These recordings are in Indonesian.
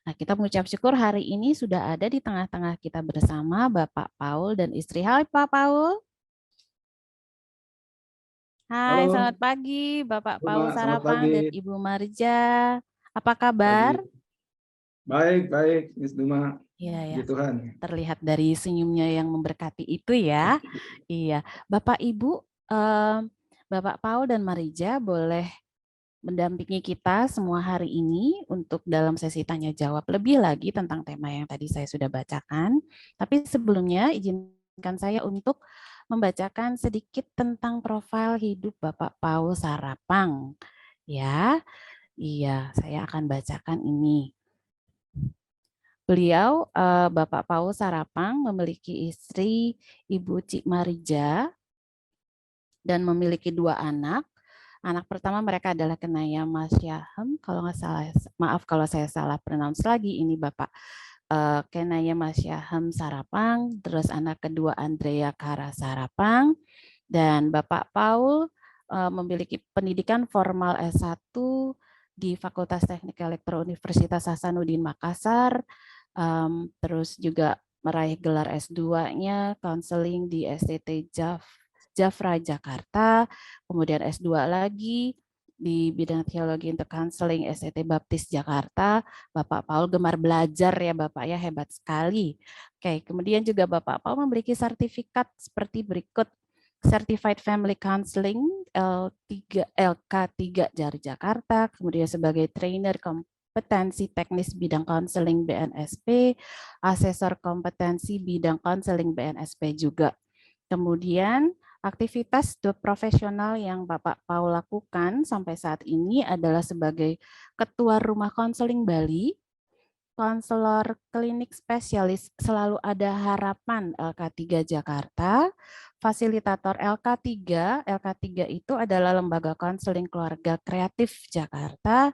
Nah, kita mengucap syukur hari ini sudah ada di tengah-tengah kita bersama Bapak Paul dan istri. Hai Pak Paul. Hai, Halo, selamat pagi Bapak Paul Mak. Selamat Sarapang pagi. dan Ibu Marja. Apa kabar? Pagi. Baik, baik, Miss Duma. Iya ya, Puji Tuhan. terlihat dari senyumnya yang memberkati itu ya. Iya, Bapak Ibu, em, Bapak Paul dan Marija boleh mendampingi kita semua hari ini untuk dalam sesi tanya jawab lebih lagi tentang tema yang tadi saya sudah bacakan. Tapi sebelumnya izinkan saya untuk membacakan sedikit tentang profil hidup Bapak Paul Sarapang. Ya, iya, saya akan bacakan ini. Beliau, Bapak Paul Sarapang, memiliki istri Ibu Cik Marija dan memiliki 2 anak. Anak pertama mereka adalah Kenaya Mas Yahem, kalau nggak salah, maaf kalau saya salah pronounce lagi, ini Bapak Kenaya Mas Yahem Sarapang, terus anak kedua Andrea Kara Sarapang, dan Bapak Paul memiliki pendidikan formal S1 di Fakultas Teknik Elektro Universitas Hasanuddin Makassar, terus juga meraih gelar S2-nya konseling di STT Jafra Jakarta, kemudian S2 lagi di bidang teologi untuk counseling STT Baptis Jakarta. Bapak Paul gemar belajar ya Bapak ya, hebat sekali. Oke, kemudian juga Bapak Paul memiliki sertifikat seperti berikut. Certified Family Counseling L3, LK3 dari Jakarta, kemudian sebagai trainer kompetensi teknis bidang counseling BNSP, asesor kompetensi bidang counseling BNSP juga. Kemudian aktivitas profesional yang Bapak Paul lakukan sampai saat ini adalah sebagai Ketua Rumah Konseling Bali, konselor klinik spesialis Selalu Ada Harapan LK3 Jakarta, fasilitator LK3. LK3 itu adalah Lembaga Konseling Keluarga Kreatif Jakarta,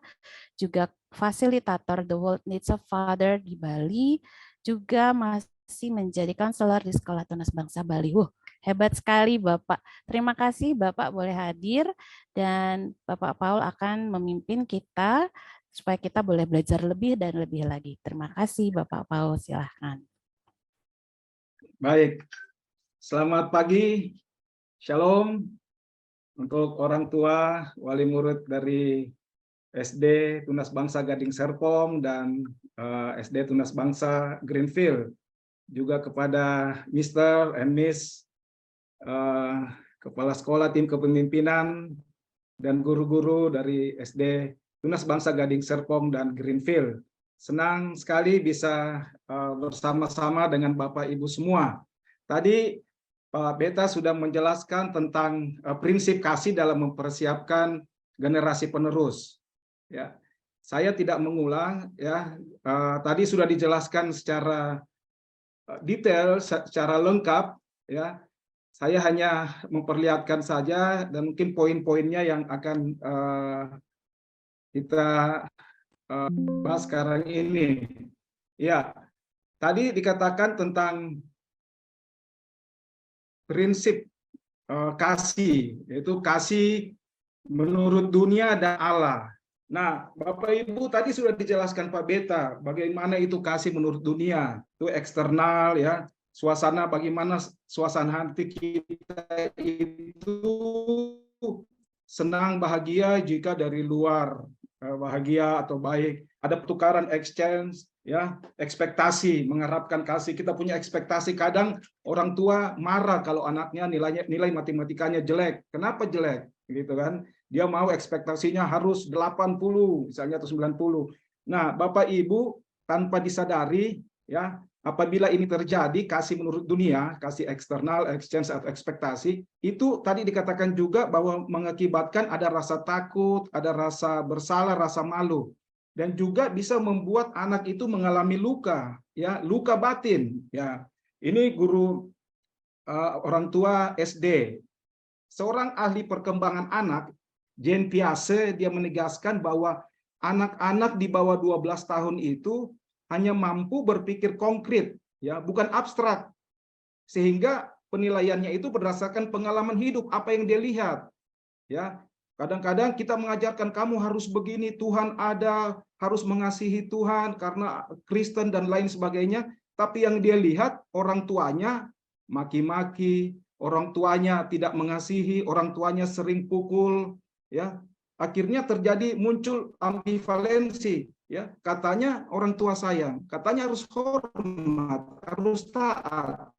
juga fasilitator The World Needs a Father di Bali, juga masih menjadi konselor di Sekolah Tunas Bangsa Bali. Hebat sekali Bapak. Terima kasih Bapak boleh hadir dan Bapak Paul akan memimpin kita supaya kita boleh belajar lebih dan lebih lagi. Terima kasih Bapak Paul, silahkan. Baik, selamat pagi. Shalom untuk orang tua, wali murid dari SD Tunas Bangsa Gading Serpong dan SD Tunas Bangsa Greenfield. Juga kepada Mr. and Miss, Kepala Sekolah Tim Kepemimpinan, dan guru-guru dari SD Tunas Bangsa Gading Serpong dan Greenfield. Senang sekali bisa bersama-sama dengan Bapak Ibu semua. Tadi Pak Beta sudah menjelaskan tentang prinsip kasih dalam mempersiapkan generasi penerus. Ya, saya tidak mengulang. Ya, tadi sudah dijelaskan secara detail, secara lengkap. Ya, saya hanya memperlihatkan saja dan mungkin poin-poinnya yang akan kita bahas sekarang ini. Ya, tadi dikatakan tentang prinsip kasih, yaitu kasih menurut dunia dan Allah. Nah, Bapak Ibu tadi sudah dijelaskan Pak Beta, bagaimana itu kasih menurut dunia, itu eksternal ya, suasana bagaimana suasana hati kita itu senang bahagia jika dari luar bahagia atau baik, ada pertukaran exchange ya, ekspektasi mengharapkan kasih. Kita punya ekspektasi, kadang orang tua marah kalau anaknya nilai matematikanya jelek. Kenapa jelek? Gitu kan. Dia mau ekspektasinya harus 80 misalnya atau 90. Nah, Bapak Ibu tanpa disadari ya, apabila ini terjadi kasih menurut dunia, kasih eksternal, exchange atau ekspektasi, itu tadi dikatakan juga bahwa mengakibatkan ada rasa takut, ada rasa bersalah, rasa malu, dan juga bisa membuat anak itu mengalami luka, ya, luka batin. Ya, ini guru orang tua SD, seorang ahli perkembangan anak, Jean Piaget, dia menegaskan bahwa anak-anak di bawah 12 tahun itu hanya mampu berpikir konkret, ya, bukan abstrak, sehingga penilaiannya itu berdasarkan pengalaman hidup, apa yang dia lihat, ya. Kadang-kadang kita mengajarkan kamu harus begini, Tuhan ada, harus mengasihi Tuhan karena Kristen dan lain sebagainya. Tapi yang dia lihat orang tuanya maki-maki, orang tuanya tidak mengasihi, orang tuanya sering pukul, ya. Akhirnya terjadi muncul ambivalensi, ya. Katanya orang tua sayang, katanya harus hormat, harus taat.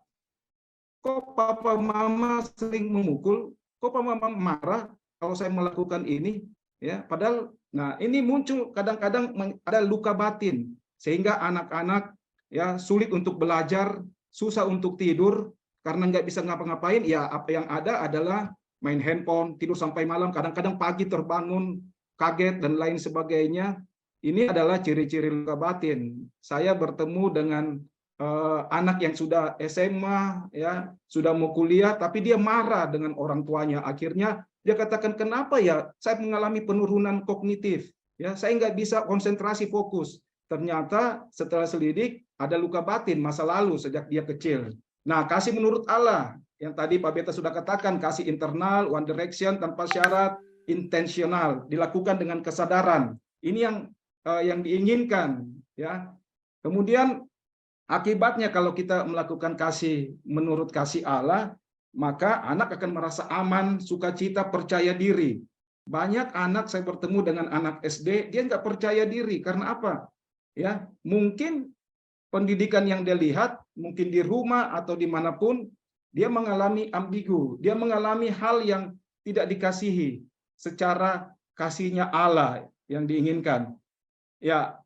Kok papa mama sering memukul? Kok papa mama marah kalau saya melakukan ini? Ya, padahal, nah ini muncul kadang-kadang ada luka batin sehingga anak-anak ya sulit untuk belajar, susah untuk tidur karena nggak bisa ngapa-ngapain. Ya apa yang ada adalah main handphone, tidur sampai malam, kadang-kadang pagi terbangun kaget dan lain sebagainya. Ini adalah ciri-ciri luka batin. Saya bertemu dengan anak yang sudah SMA, ya sudah mau kuliah, tapi dia marah dengan orang tuanya. Akhirnya dia katakan, kenapa ya saya mengalami penurunan kognitif, ya saya nggak bisa konsentrasi fokus. Ternyata setelah selidik ada luka batin masa lalu sejak dia kecil. Nah, kasih menurut Allah yang tadi Pak Beta sudah katakan, kasih internal, one direction, tanpa syarat, intensional, dilakukan dengan kesadaran. Ini yang diinginkan, ya. Kemudian akibatnya kalau kita melakukan kasih menurut kasih Allah, maka anak akan merasa aman, sukacita, percaya diri. Banyak anak saya bertemu dengan anak SD, dia nggak percaya diri. Karena apa? Ya, mungkin pendidikan yang dia lihat, mungkin di rumah atau dimanapun, dia mengalami ambigu. Dia mengalami hal yang tidak dikasihi secara kasihnya Allah yang diinginkan. Ya,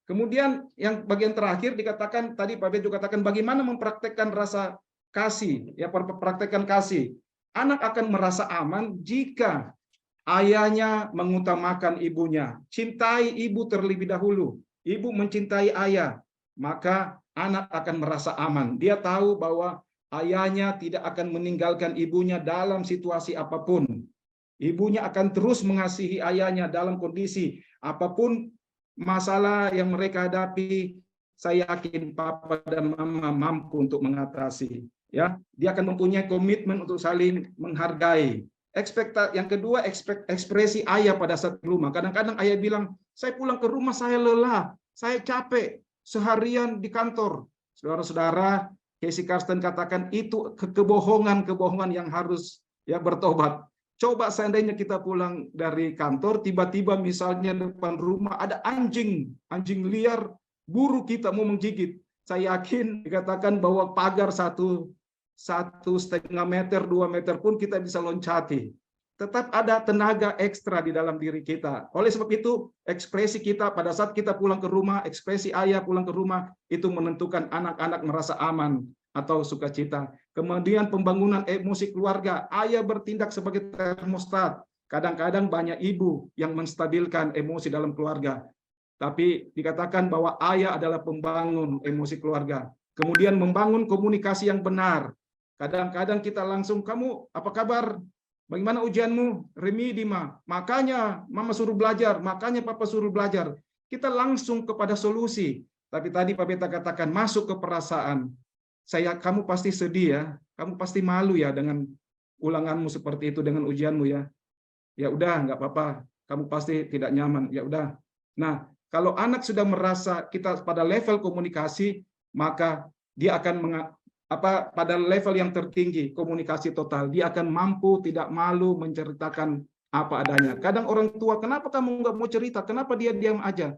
kemudian yang bagian terakhir dikatakan tadi Pak Ben juga katakan bagaimana mempraktekkan rasa kasih, ya praktekkan kasih. Anak akan merasa aman jika ayahnya mengutamakan ibunya. Cintai ibu terlebih dahulu. Ibu mencintai ayah, maka anak akan merasa aman. Dia tahu bahwa ayahnya tidak akan meninggalkan ibunya dalam situasi apapun. Ibunya akan terus mengasihi ayahnya dalam kondisi apapun masalah yang mereka hadapi. Saya yakin papa dan mama mampu untuk mengatasi, ya. Dia akan mempunyai komitmen untuk saling menghargai. Yang kedua, ekspresi ayah pada saat di rumah. Kadang-kadang ayah bilang, saya pulang ke rumah saya lelah, saya capek seharian di kantor. Saudara-saudara, Casey Karsten katakan itu kebohongan yang harus ya bertobat. Coba seandainya kita pulang dari kantor, tiba-tiba misalnya depan rumah ada anjing liar, buru kita mau menggigit. Saya yakin dikatakan bahwa pagar 1,5 meter, 2 meter pun kita bisa loncati. Tetap ada tenaga ekstra di dalam diri kita. Oleh sebab itu, ekspresi kita pada saat kita pulang ke rumah, ekspresi ayah pulang ke rumah, itu menentukan anak-anak merasa aman atau sukacita. Kemudian pembangunan emosi keluarga, ayah bertindak sebagai termostat. Kadang-kadang banyak ibu yang menstabilkan emosi dalam keluarga. Tapi dikatakan bahwa ayah adalah pembangun emosi keluarga. Kemudian membangun komunikasi yang benar. Kadang-kadang kita langsung, kamu apa kabar? Bagaimana ujianmu? Remedi, Ma. Makanya mama suruh belajar, makanya papa suruh belajar. Kita langsung kepada solusi. Tapi tadi Pak Beta katakan masuk ke perasaan. Kamu pasti sedih ya, kamu pasti malu ya dengan ulanganmu seperti itu, dengan ujianmu ya. Ya udah, nggak apa-apa, kamu pasti tidak nyaman. Ya udah. Nah, kalau anak sudah merasa kita pada level komunikasi, maka dia akan pada level yang tertinggi komunikasi total. Dia akan mampu tidak malu menceritakan apa adanya. Kadang orang tua, kenapa kamu nggak mau cerita? Kenapa dia diam aja?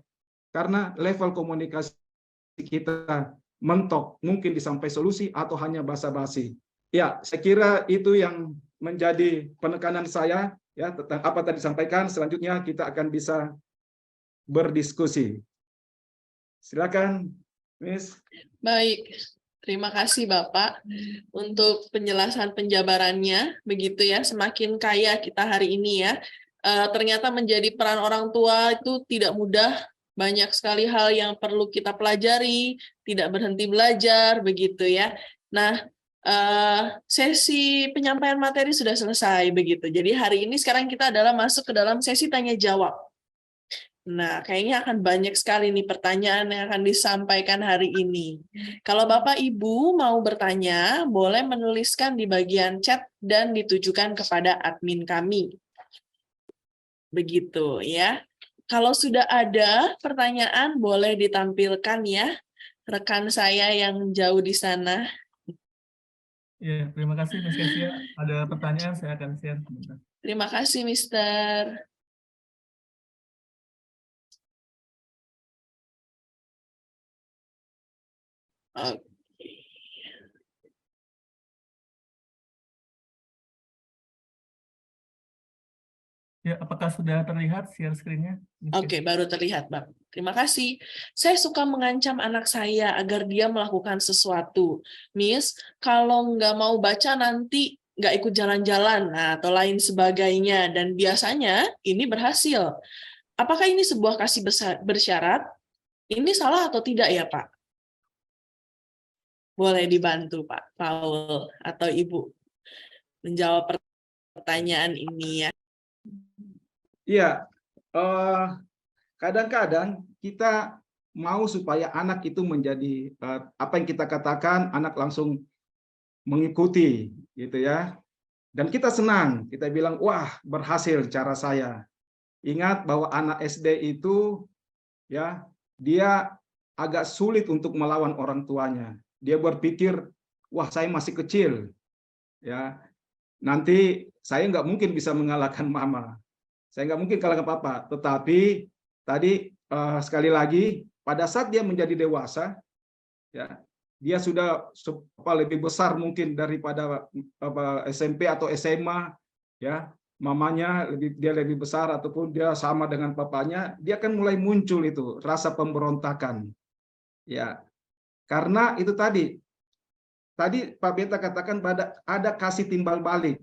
Karena level komunikasi kita mentok, mungkin disampai solusi atau hanya basa-basi. Ya, saya kira itu yang menjadi penekanan saya ya tentang apa tadi disampaikan. Selanjutnya kita akan bisa berdiskusi. Silakan, Miss. Baik, terima kasih Bapak untuk penjelasan penjabarannya. Begitu ya, semakin kaya kita hari ini ya. Ternyata menjadi peran orang tua itu tidak mudah. Banyak sekali hal yang perlu kita pelajari, tidak berhenti belajar, begitu ya. Nah, sesi penyampaian materi sudah selesai, begitu. Jadi hari ini sekarang kita adalah masuk ke dalam sesi tanya-jawab. Nah, kayaknya akan banyak sekali nih pertanyaan yang akan disampaikan hari ini. Kalau Bapak Ibu mau bertanya, boleh menuliskan di bagian chat dan ditujukan kepada admin kami. Begitu ya. Kalau sudah ada pertanyaan boleh ditampilkan ya, rekan saya yang jauh di sana. Ya, terima kasih Miss Kesia. Ada pertanyaan saya akan share sebentar. Terima kasih, Mister. Oke. Ya, apakah sudah terlihat share screen-nya? Miss Oke, baru terlihat, Bang. Terima kasih. Saya suka mengancam anak saya agar dia melakukan sesuatu. Miss, kalau nggak mau baca nanti nggak ikut jalan-jalan, nah, atau lain sebagainya. Dan biasanya ini berhasil. Apakah ini sebuah kasih bersyarat? Ini salah atau tidak ya, Pak? Boleh dibantu, Pak Paul atau Ibu, menjawab pertanyaan ini ya. Iya, kadang-kadang kita mau supaya anak itu menjadi apa yang kita katakan, anak langsung mengikuti, gitu ya. Dan kita senang, kita bilang, wah berhasil cara saya. Ingat bahwa anak SD itu, ya, dia agak sulit untuk melawan orang tuanya. Dia berpikir, wah saya masih kecil, ya, nanti saya nggak mungkin bisa mengalahkan mama. Saya nggak mungkin kalahkan papa. Tetapi tadi sekali lagi, pada saat dia menjadi dewasa, ya, dia sudah lebih besar mungkin daripada SMP atau SMA, ya, mamanya dia lebih besar ataupun dia sama dengan papanya, dia akan mulai muncul itu rasa pemberontakan, ya, karena itu tadi Pak Beta katakan ada kasih timbal balik,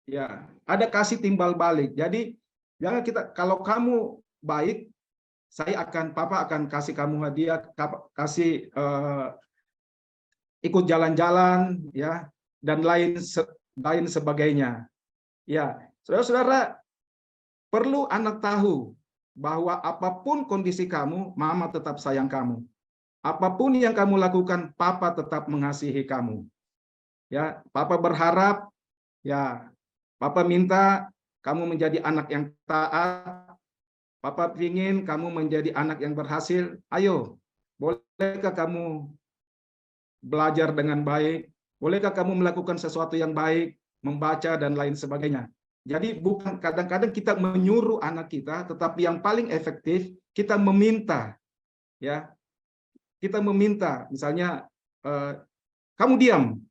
ya, ada kasih timbal balik. Jadi jangan kalau kamu baik, papa akan kasih kamu hadiah, kasih ikut jalan-jalan, ya, dan lain sebagainya. Ya, saudara-saudara, perlu anak tahu bahwa apapun kondisi kamu, mama tetap sayang kamu. Apapun yang kamu lakukan, papa tetap mengasihi kamu. Ya, papa berharap, ya, papa minta kamu menjadi anak yang taat. Papa ingin kamu menjadi anak yang berhasil. Ayo, bolehkah kamu belajar dengan baik? Bolehkah kamu melakukan sesuatu yang baik, membaca dan lain sebagainya? Jadi bukan kadang-kadang kita menyuruh anak kita, tetapi yang paling efektif kita meminta, ya. Kita meminta, misalnya kamu diam,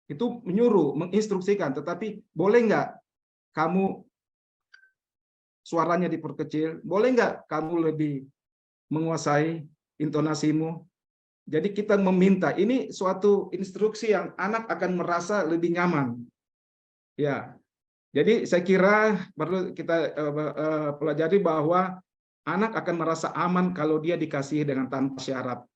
itu menyuruh, menginstruksikan, tetapi boleh nggak kamu suaranya diperkecil, boleh nggak kamu lebih menguasai intonasimu. Jadi kita meminta, ini suatu instruksi yang anak akan merasa lebih nyaman. Ya, jadi saya kira perlu kita pelajari bahwa anak akan merasa aman kalau dia dikasihi dengan tanpa syarat.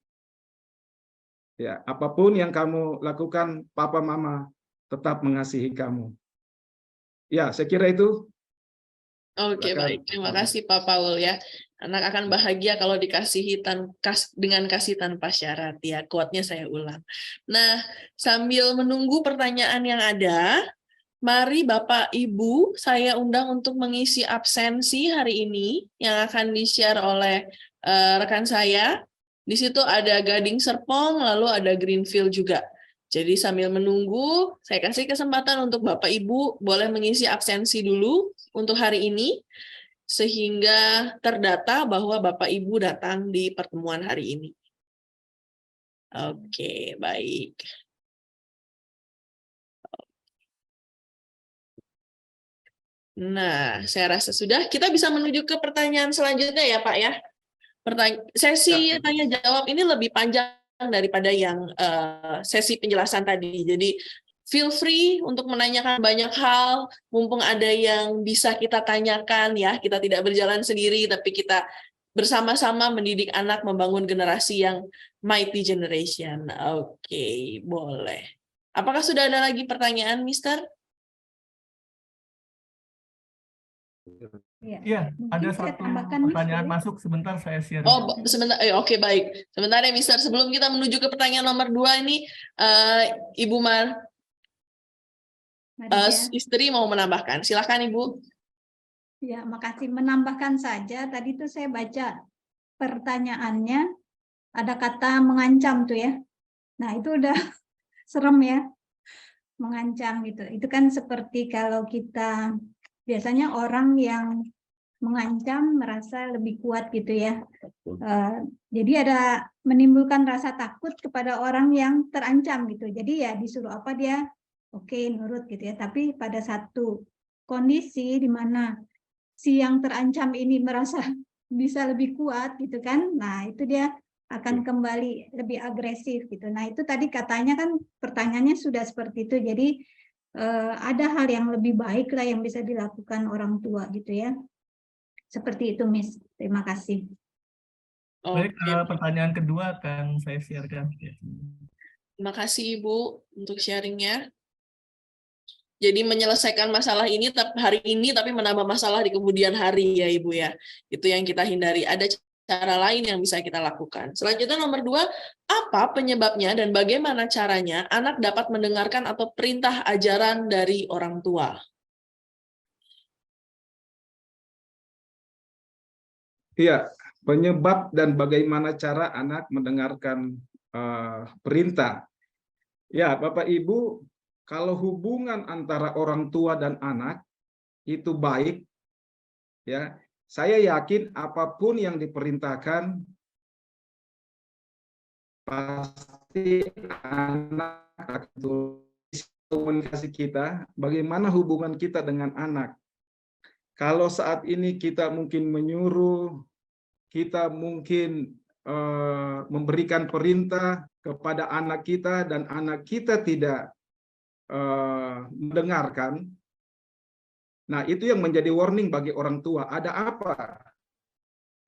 Ya, apapun yang kamu lakukan, papa mama tetap mengasihi kamu. Ya, saya kira itu. Oke, baik. Terima kasih Pak Paul ya. Anak akan bahagia kalau dikasihi dengan kasih tanpa syarat ya. Quote-nya saya ulang. Nah, sambil menunggu pertanyaan yang ada, mari Bapak Ibu saya undang untuk mengisi absensi hari ini yang akan di-share oleh rekan saya. Di situ ada Gading Serpong, lalu ada Greenfield juga. Jadi sambil menunggu, saya kasih kesempatan untuk Bapak Ibu boleh mengisi absensi dulu untuk hari ini, sehingga terdata bahwa Bapak Ibu datang di pertemuan hari ini. Oke, baik. Nah, saya rasa sudah. Kita bisa menuju ke pertanyaan selanjutnya ya, Pak ya. Sesi tanya jawab ini lebih panjang daripada yang sesi penjelasan tadi. Jadi feel free untuk menanyakan banyak hal, mumpung ada yang bisa kita tanyakan ya. Kita tidak berjalan sendiri, tapi kita bersama-sama mendidik anak membangun generasi yang mighty generation. Oke, boleh. Apakah sudah ada lagi pertanyaan, Mister? Iya, ada satu pertanyaan masuk, sebentar saya share. Oh, sebentar. Oke, baik. Sebentar ya, Mister. Sebelum kita menuju ke pertanyaan nomor 2 ini, Ibu Istri mau menambahkan. Silakan, Ibu. Ya, makasih. Menambahkan saja, tadi tuh saya baca pertanyaannya, ada kata mengancam tuh ya. Nah, itu udah serem ya, mengancam gitu. Itu kan seperti kalau kita, biasanya orang yang mengancam merasa lebih kuat gitu ya. Jadi ada menimbulkan rasa takut kepada orang yang terancam gitu. Jadi ya disuruh apa dia, oke, nurut gitu ya. Tapi pada satu kondisi di mana si yang terancam ini merasa bisa lebih kuat gitu kan, nah itu dia akan kembali lebih agresif gitu. Nah itu tadi katanya kan pertanyaannya sudah seperti itu, jadi ada hal yang lebih baik lah yang bisa dilakukan orang tua gitu ya. Seperti itu, Miss. Terima kasih. Baik, Oke, pertanyaan kedua akan saya sharekan. terima kasih Ibu untuk sharingnya. Jadi menyelesaikan masalah ini hari ini tapi menambah masalah di kemudian hari ya Ibu ya. Itu yang kita hindari. Ada cara lain yang bisa kita lakukan. Selanjutnya nomor 2, apa penyebabnya dan bagaimana caranya anak dapat mendengarkan atau perintah ajaran dari orang tua? Iya, penyebab dan bagaimana cara anak mendengarkan perintah. Ya, Bapak Ibu, kalau hubungan antara orang tua dan anak itu baik, ya, saya yakin apapun yang diperintahkan pasti anak akan komunikasi kita, bagaimana hubungan kita dengan anak. Kalau saat ini kita mungkin menyuruh, kita mungkin memberikan perintah kepada anak kita dan anak kita tidak mendengarkan, nah itu yang menjadi warning bagi orang tua. Ada apa?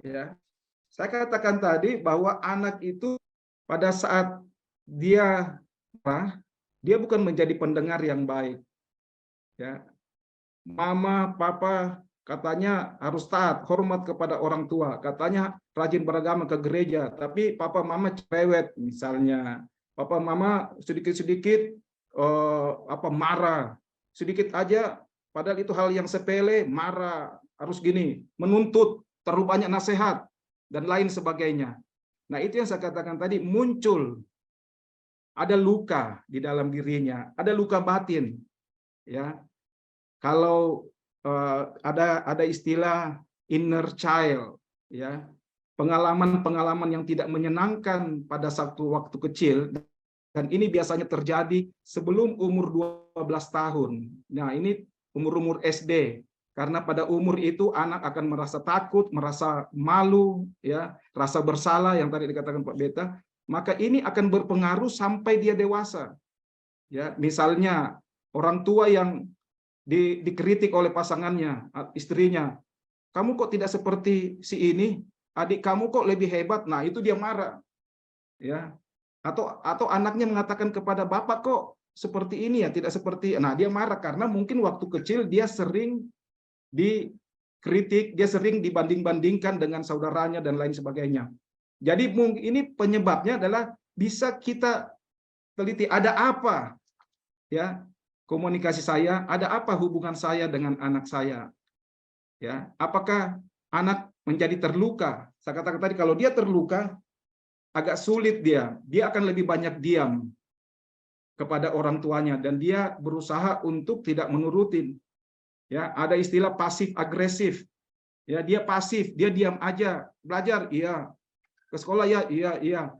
Ya, saya katakan tadi bahwa anak itu pada saat dia marah, dia bukan menjadi pendengar yang baik. Ya, mama, papa katanya harus taat, hormat kepada orang tua, katanya rajin beragama ke gereja, tapi papa mama cerewet misalnya, papa mama sedikit-sedikit marah, sedikit aja, padahal itu hal yang sepele, marah, harus gini, menuntut, terlalu banyak nasihat dan lain sebagainya. Nah itu yang saya katakan tadi, muncul ada luka di dalam dirinya, ada luka batin, ya. Kalau ada istilah inner child, ya, pengalaman-pengalaman yang tidak menyenangkan pada satu waktu kecil, dan ini biasanya terjadi sebelum umur 12 tahun. Nah, ini umur-umur SD, karena pada umur itu anak akan merasa takut, merasa malu, ya, rasa bersalah yang tadi dikatakan Pak Beta, maka ini akan berpengaruh sampai dia dewasa. Ya, misalnya orang tua yang dikritik oleh pasangannya, istrinya, kamu kok tidak seperti si ini, adik kamu kok lebih hebat, nah itu dia marah, ya. Atau anaknya mengatakan kepada bapak kok seperti ini ya, tidak seperti, nah dia marah karena mungkin waktu kecil dia sering dikritik, dia sering dibanding-bandingkan dengan saudaranya dan lain sebagainya. Jadi ini penyebabnya adalah bisa kita teliti ada apa, ya, komunikasi saya, ada apa hubungan saya dengan anak saya, ya, apakah anak menjadi terluka. Saya katakan tadi kalau dia terluka agak sulit, dia akan lebih banyak diam kepada orang tuanya dan dia berusaha untuk tidak menurutin, ya. Ada istilah pasif agresif, ya, dia pasif, dia diam aja, belajar iya, ke sekolah ya iya,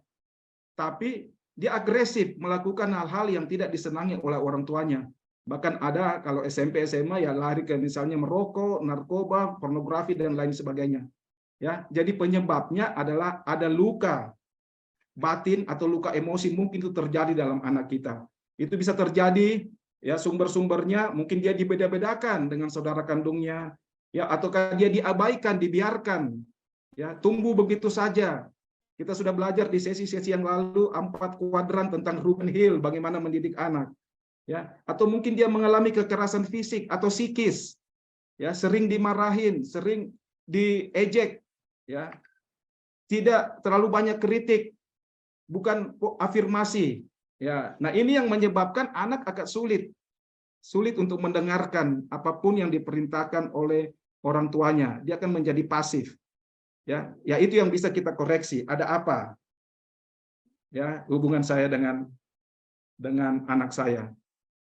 tapi dia agresif melakukan hal-hal yang tidak disenangi oleh orang tuanya. Bahkan ada kalau SMP SMA ya lari ke misalnya merokok, narkoba, pornografi dan lain sebagainya. Ya, jadi penyebabnya adalah ada luka batin atau luka emosi mungkin itu terjadi dalam anak kita. Itu bisa terjadi, ya, sumber-sumbernya mungkin dia dibeda-bedakan dengan saudara kandungnya, ya, ataukah dia diabaikan, dibiarkan, ya, tumbuh begitu saja. Kita sudah belajar di sesi-sesi yang lalu 4 kuadran tentang Ruben Hill bagaimana mendidik anak. Ya, atau mungkin dia mengalami kekerasan fisik atau psikis, ya, sering dimarahin, sering diejek, ya, tidak terlalu banyak kritik, bukan afirmasi, ya. Nah ini yang menyebabkan anak agak sulit untuk mendengarkan apapun yang diperintahkan oleh orang tuanya, dia akan menjadi pasif. Ya, itu yang bisa kita koreksi. Ada apa? Ya, hubungan saya dengan anak saya.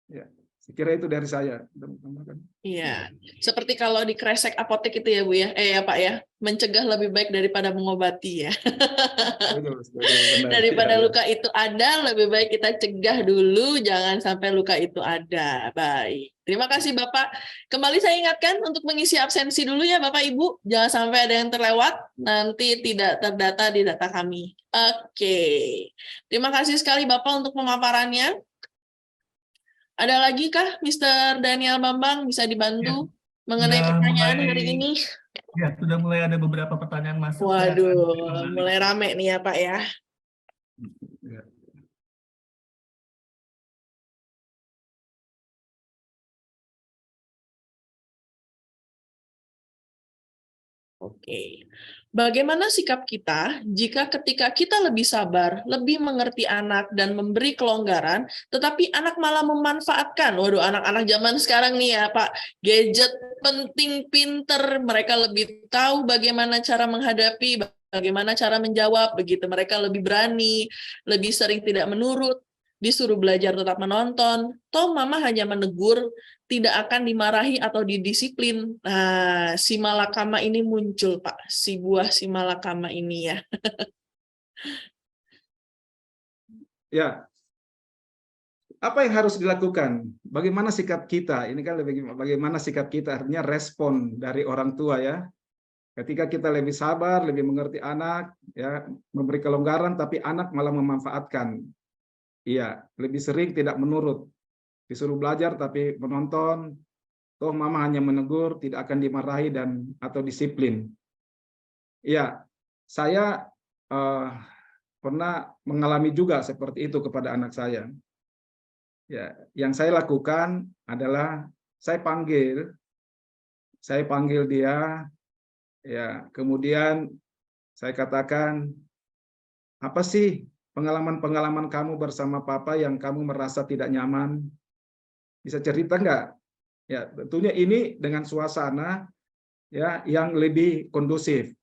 Ya, saya kira itu dari saya. Iya, seperti kalau di kresek apotek itu ya Bu ya, ya Pak ya, mencegah lebih baik daripada mengobati ya. Betul, benar. Daripada Ya, luka itu ada, lebih baik kita cegah dulu, jangan sampai luka itu ada. Baik, terima kasih Bapak. Kembali saya ingatkan untuk mengisi absensi dulu ya Bapak Ibu, jangan sampai ada yang terlewat, nanti tidak terdata di data kami. Oke, terima kasih sekali Bapak untuk pemaparannya. Ada lagi kah, Mr. Daniel Bambang, bisa dibantu mengenai sudah pertanyaan mulai- hari ini? Ya, sudah mulai ada beberapa pertanyaan masuk. Saya akan Waduh, kembali. mulai rame nih ya Pak ya. ya. Oke. Bagaimana sikap kita jika ketika kita lebih sabar, lebih mengerti anak dan memberi kelonggaran, tetapi anak malah memanfaatkan, waduh anak-anak zaman sekarang nih ya Pak, gadget penting, pinter, mereka lebih tahu bagaimana cara menghadapi, bagaimana cara menjawab, begitu mereka lebih berani, lebih sering tidak menurut, disuruh belajar tetap menonton, toh mama hanya menegur, tidak akan dimarahi atau didisiplin. Nah, si malakama ini muncul, Pak. Si buah si malakama ini ya. Ya. Apa yang harus dilakukan? Bagaimana sikap kita? Ini kan bagaimana sikap kita, artinya respon dari orang tua ya. Ketika kita lebih sabar, lebih mengerti anak, ya, memberi kelonggaran, tapi anak malah memanfaatkan. Iya, lebih sering tidak menurut. Disuruh belajar tapi menonton, toh mama hanya menegur, tidak akan dimarahi atau disiplin. Iya, saya pernah mengalami juga seperti itu kepada anak saya. Ya, yang saya lakukan adalah saya panggil dia, ya, kemudian saya katakan, apa sih pengalaman-pengalaman kamu bersama papa yang kamu merasa tidak nyaman? Bisa cerita nggak? Ya, tentunya ini dengan suasana ya yang lebih kondusif.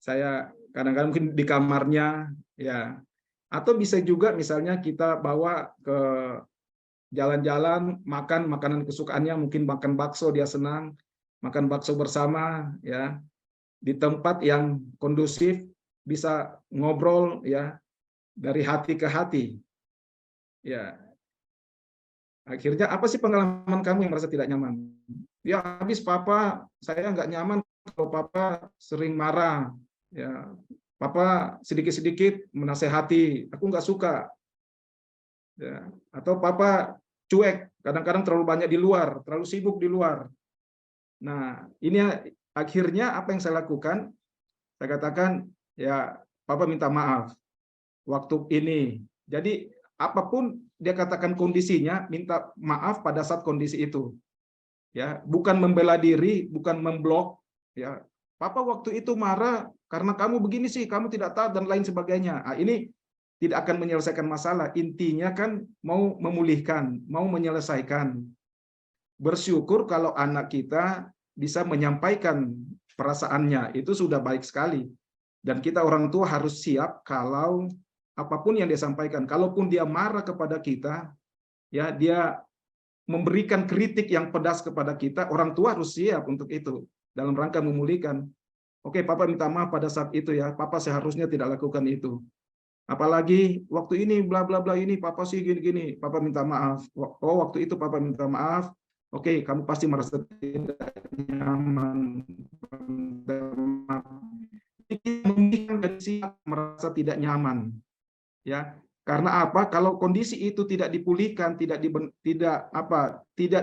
Saya kadang-kadang mungkin di kamarnya, ya, atau bisa juga misalnya kita bawa ke jalan-jalan, makan makanan kesukaannya, mungkin makan bakso dia senang, makan bakso bersama, ya, di tempat yang kondusif, bisa ngobrol, ya, dari hati ke hati, ya. Akhirnya apa sih pengalaman kamu yang merasa tidak nyaman? Ya habis papa, saya nggak nyaman kalau papa sering marah, ya, papa sedikit-sedikit menasehati, aku nggak suka, ya. Atau papa cuek, kadang-kadang terlalu banyak di luar, terlalu sibuk di luar. Nah, ini akhirnya apa yang saya lakukan? Saya katakan, ya papa minta maaf waktu ini. Jadi apapun dia katakan kondisinya, minta maaf pada saat kondisi itu. Ya, bukan membela diri, bukan memblok, ya. Papa waktu itu marah karena kamu begini sih, kamu tidak tahu dan lain sebagainya. Nah, ini tidak akan menyelesaikan masalah. Intinya kan mau memulihkan, mau menyelesaikan. Bersyukur kalau anak kita bisa menyampaikan perasaannya, itu sudah baik sekali. Dan kita orang tua harus siap kalau apapun yang dia sampaikan, kalaupun dia marah kepada kita, ya, dia memberikan kritik yang pedas kepada kita, orang tua harus siap untuk itu dalam rangka memulihkan. Oke, papa minta maaf pada saat itu ya, papa seharusnya tidak lakukan itu. Apalagi waktu ini bla bla bla ini papa sih gini-gini, papa minta maaf. Oh, waktu itu papa minta maaf. Oke, kamu pasti merasa tidak nyaman. Merasa tidak nyaman. Ya, karena apa? Kalau kondisi itu tidak dipulihkan, tidak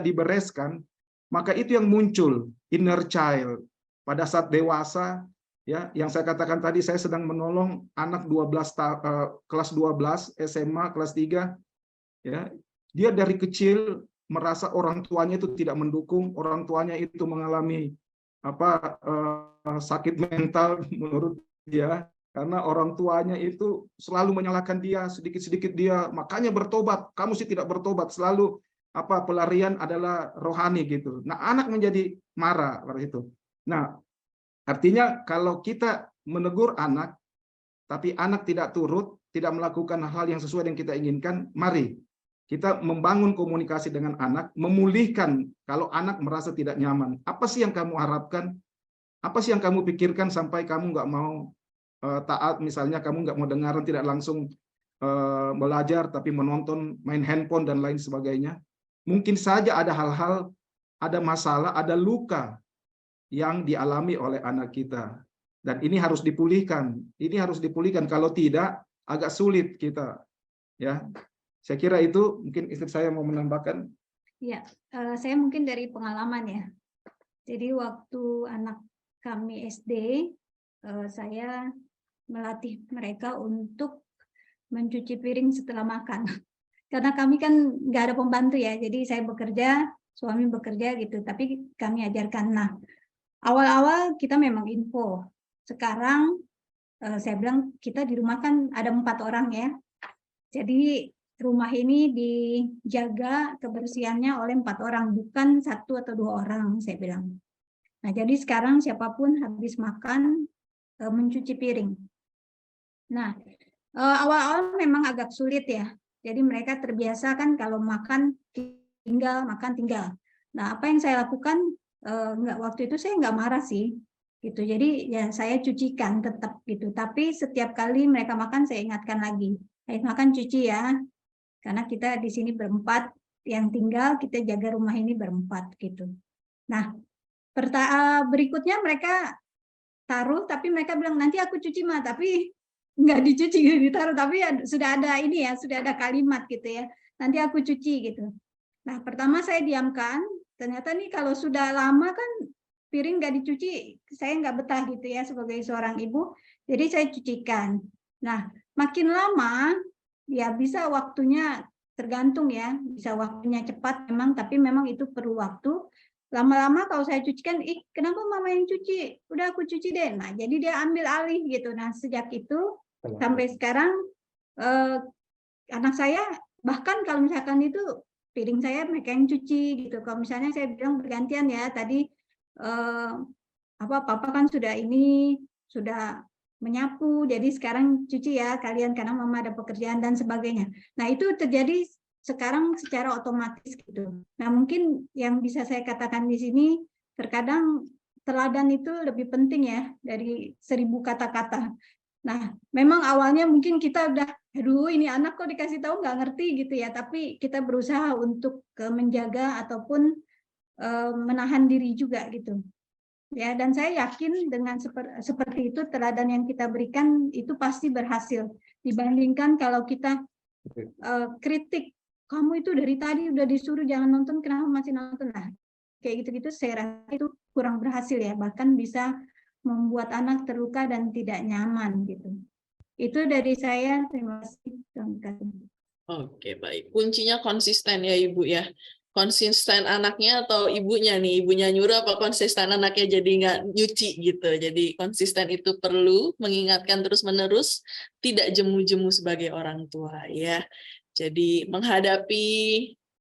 dibereskan, maka itu yang muncul inner child pada saat dewasa, ya, yang saya katakan tadi, saya sedang menolong anak kelas 12 SMA kelas 3, ya. Dia dari kecil merasa orang tuanya itu tidak mendukung, orang tuanya itu mengalami sakit mental menurut dia. Karena orang tuanya itu selalu menyalahkan dia, sedikit-sedikit dia, makanya bertobat, kamu sih tidak bertobat, selalu pelarian adalah rohani gitu. Nah, anak menjadi marah seperti itu. Nah, artinya kalau kita menegur anak, tapi anak tidak turut, tidak melakukan hal yang sesuai dengan kita inginkan, mari kita membangun komunikasi dengan anak, memulihkan kalau anak merasa tidak nyaman. Apa sih yang kamu harapkan? Apa sih yang kamu pikirkan sampai kamu nggak mau taat, misalnya kamu nggak mau dengaran, tidak langsung belajar, tapi menonton, main handphone, dan lain sebagainya. Mungkin saja ada hal-hal, ada masalah, ada luka yang dialami oleh anak kita. Dan ini harus dipulihkan. Ini harus dipulihkan. Kalau tidak, agak sulit kita. Ya, saya kira itu. Mungkin istri saya mau menambahkan. Ya, saya mungkin dari pengalaman ya. Jadi waktu anak kami SD, saya melatih mereka untuk mencuci piring setelah makan. Karena kami kan nggak ada pembantu ya, jadi saya bekerja, suami bekerja gitu. Tapi kami ajarkan. Nah, awal-awal kita memang info. Sekarang saya bilang kita di rumah kan ada 4 orang ya. Jadi rumah ini dijaga kebersihannya oleh 4 orang, bukan 1 atau 2 orang, saya bilang. Nah, jadi sekarang siapapun habis makan mencuci piring. Nah, awal-awal memang agak sulit ya. Jadi mereka terbiasa kan kalau makan tinggal, makan tinggal. Nah, apa yang saya lakukan, waktu itu saya nggak marah sih, gitu. Jadi ya saya cucikan tetap gitu. Tapi setiap kali mereka makan saya ingatkan lagi, ayo makan cuci ya, karena kita di sini berempat yang tinggal, kita jaga rumah ini berempat gitu. Nah, berikutnya mereka taruh, tapi mereka bilang nanti aku cuci mah, tapi nggak dicuci, ditaruh, tapi ya, sudah ada ini ya, sudah ada kalimat gitu ya, nanti aku cuci gitu. Nah, pertama saya diamkan, ternyata nih kalau sudah lama kan piring nggak dicuci, saya nggak betah gitu ya sebagai seorang ibu, jadi saya cucikan. Nah, makin lama ya bisa waktunya tergantung ya, bisa waktunya cepat memang, tapi memang itu perlu waktu. Lama-lama kalau saya cucikan, kenapa mama yang cuci? Udah aku cuci deh. Nah, jadi dia ambil alih gitu. Nah, sejak itu sampai sekarang anak saya bahkan kalau misalkan itu piring saya mereka yang cuci gitu. Kalau misalnya saya bilang bergantian ya, tadi papa kan sudah menyapu, jadi sekarang cuci ya kalian karena mama ada pekerjaan dan sebagainya. Nah, itu terjadi sekarang secara otomatis gitu. Nah, mungkin yang bisa saya katakan di sini, terkadang teladan itu lebih penting ya dari 1000 kata-kata. Nah, memang awalnya mungkin kita udah, aduh ini anak kok dikasih tahu nggak ngerti gitu ya, tapi kita berusaha untuk menjaga ataupun menahan diri juga gitu. Ya, dan saya yakin dengan seperti itu teladan yang kita berikan itu pasti berhasil dibandingkan kalau kita kritik, kamu itu dari tadi udah disuruh jangan nonton, kenapa masih nonton? Nah, kayak gitu-gitu saya rasa itu kurang berhasil ya, bahkan bisa membuat anak terluka dan tidak nyaman gitu. Itu dari saya, terima kasih. Oke, baik. Kuncinya konsisten ya Ibu ya. Konsisten anaknya atau ibunya nih, ibunya nyuruh apa konsisten anaknya jadi nggak nyuci gitu. Jadi konsisten itu perlu mengingatkan terus-menerus, tidak jemu-jemu sebagai orang tua ya. Jadi menghadapi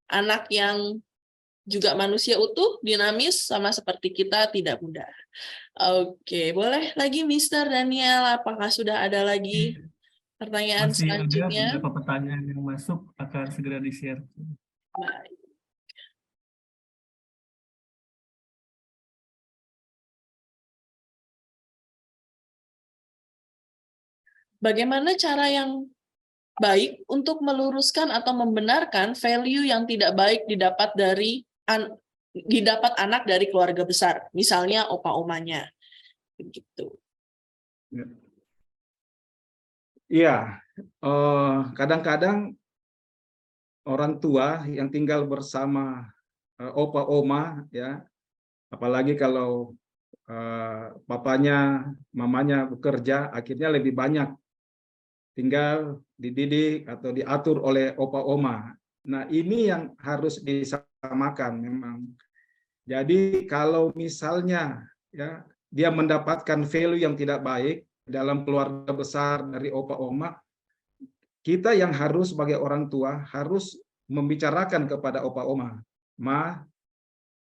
anak yang juga manusia utuh, dinamis, sama seperti kita tidak mudah. Oke, boleh lagi Mr. Daniel, apakah sudah ada lagi pertanyaan Masih ada selanjutnya? beberapa pertanyaan yang masuk, akan segera di-share. Baik. Bagaimana cara yang baik untuk meluruskan atau membenarkan value yang tidak baik didapat anak dari keluarga besar, misalnya opa-omanya, begitu. Iya, kadang-kadang orang tua yang tinggal bersama opa oma ya, apalagi kalau papanya, mamanya bekerja, akhirnya lebih banyak tinggal dididik atau diatur oleh opa oma. Nah, ini yang harus disamakan memang. Jadi kalau misalnya ya dia mendapatkan value yang tidak baik dalam keluarga besar dari opa oma, kita yang harus sebagai orang tua harus membicarakan kepada opa oma, Ma,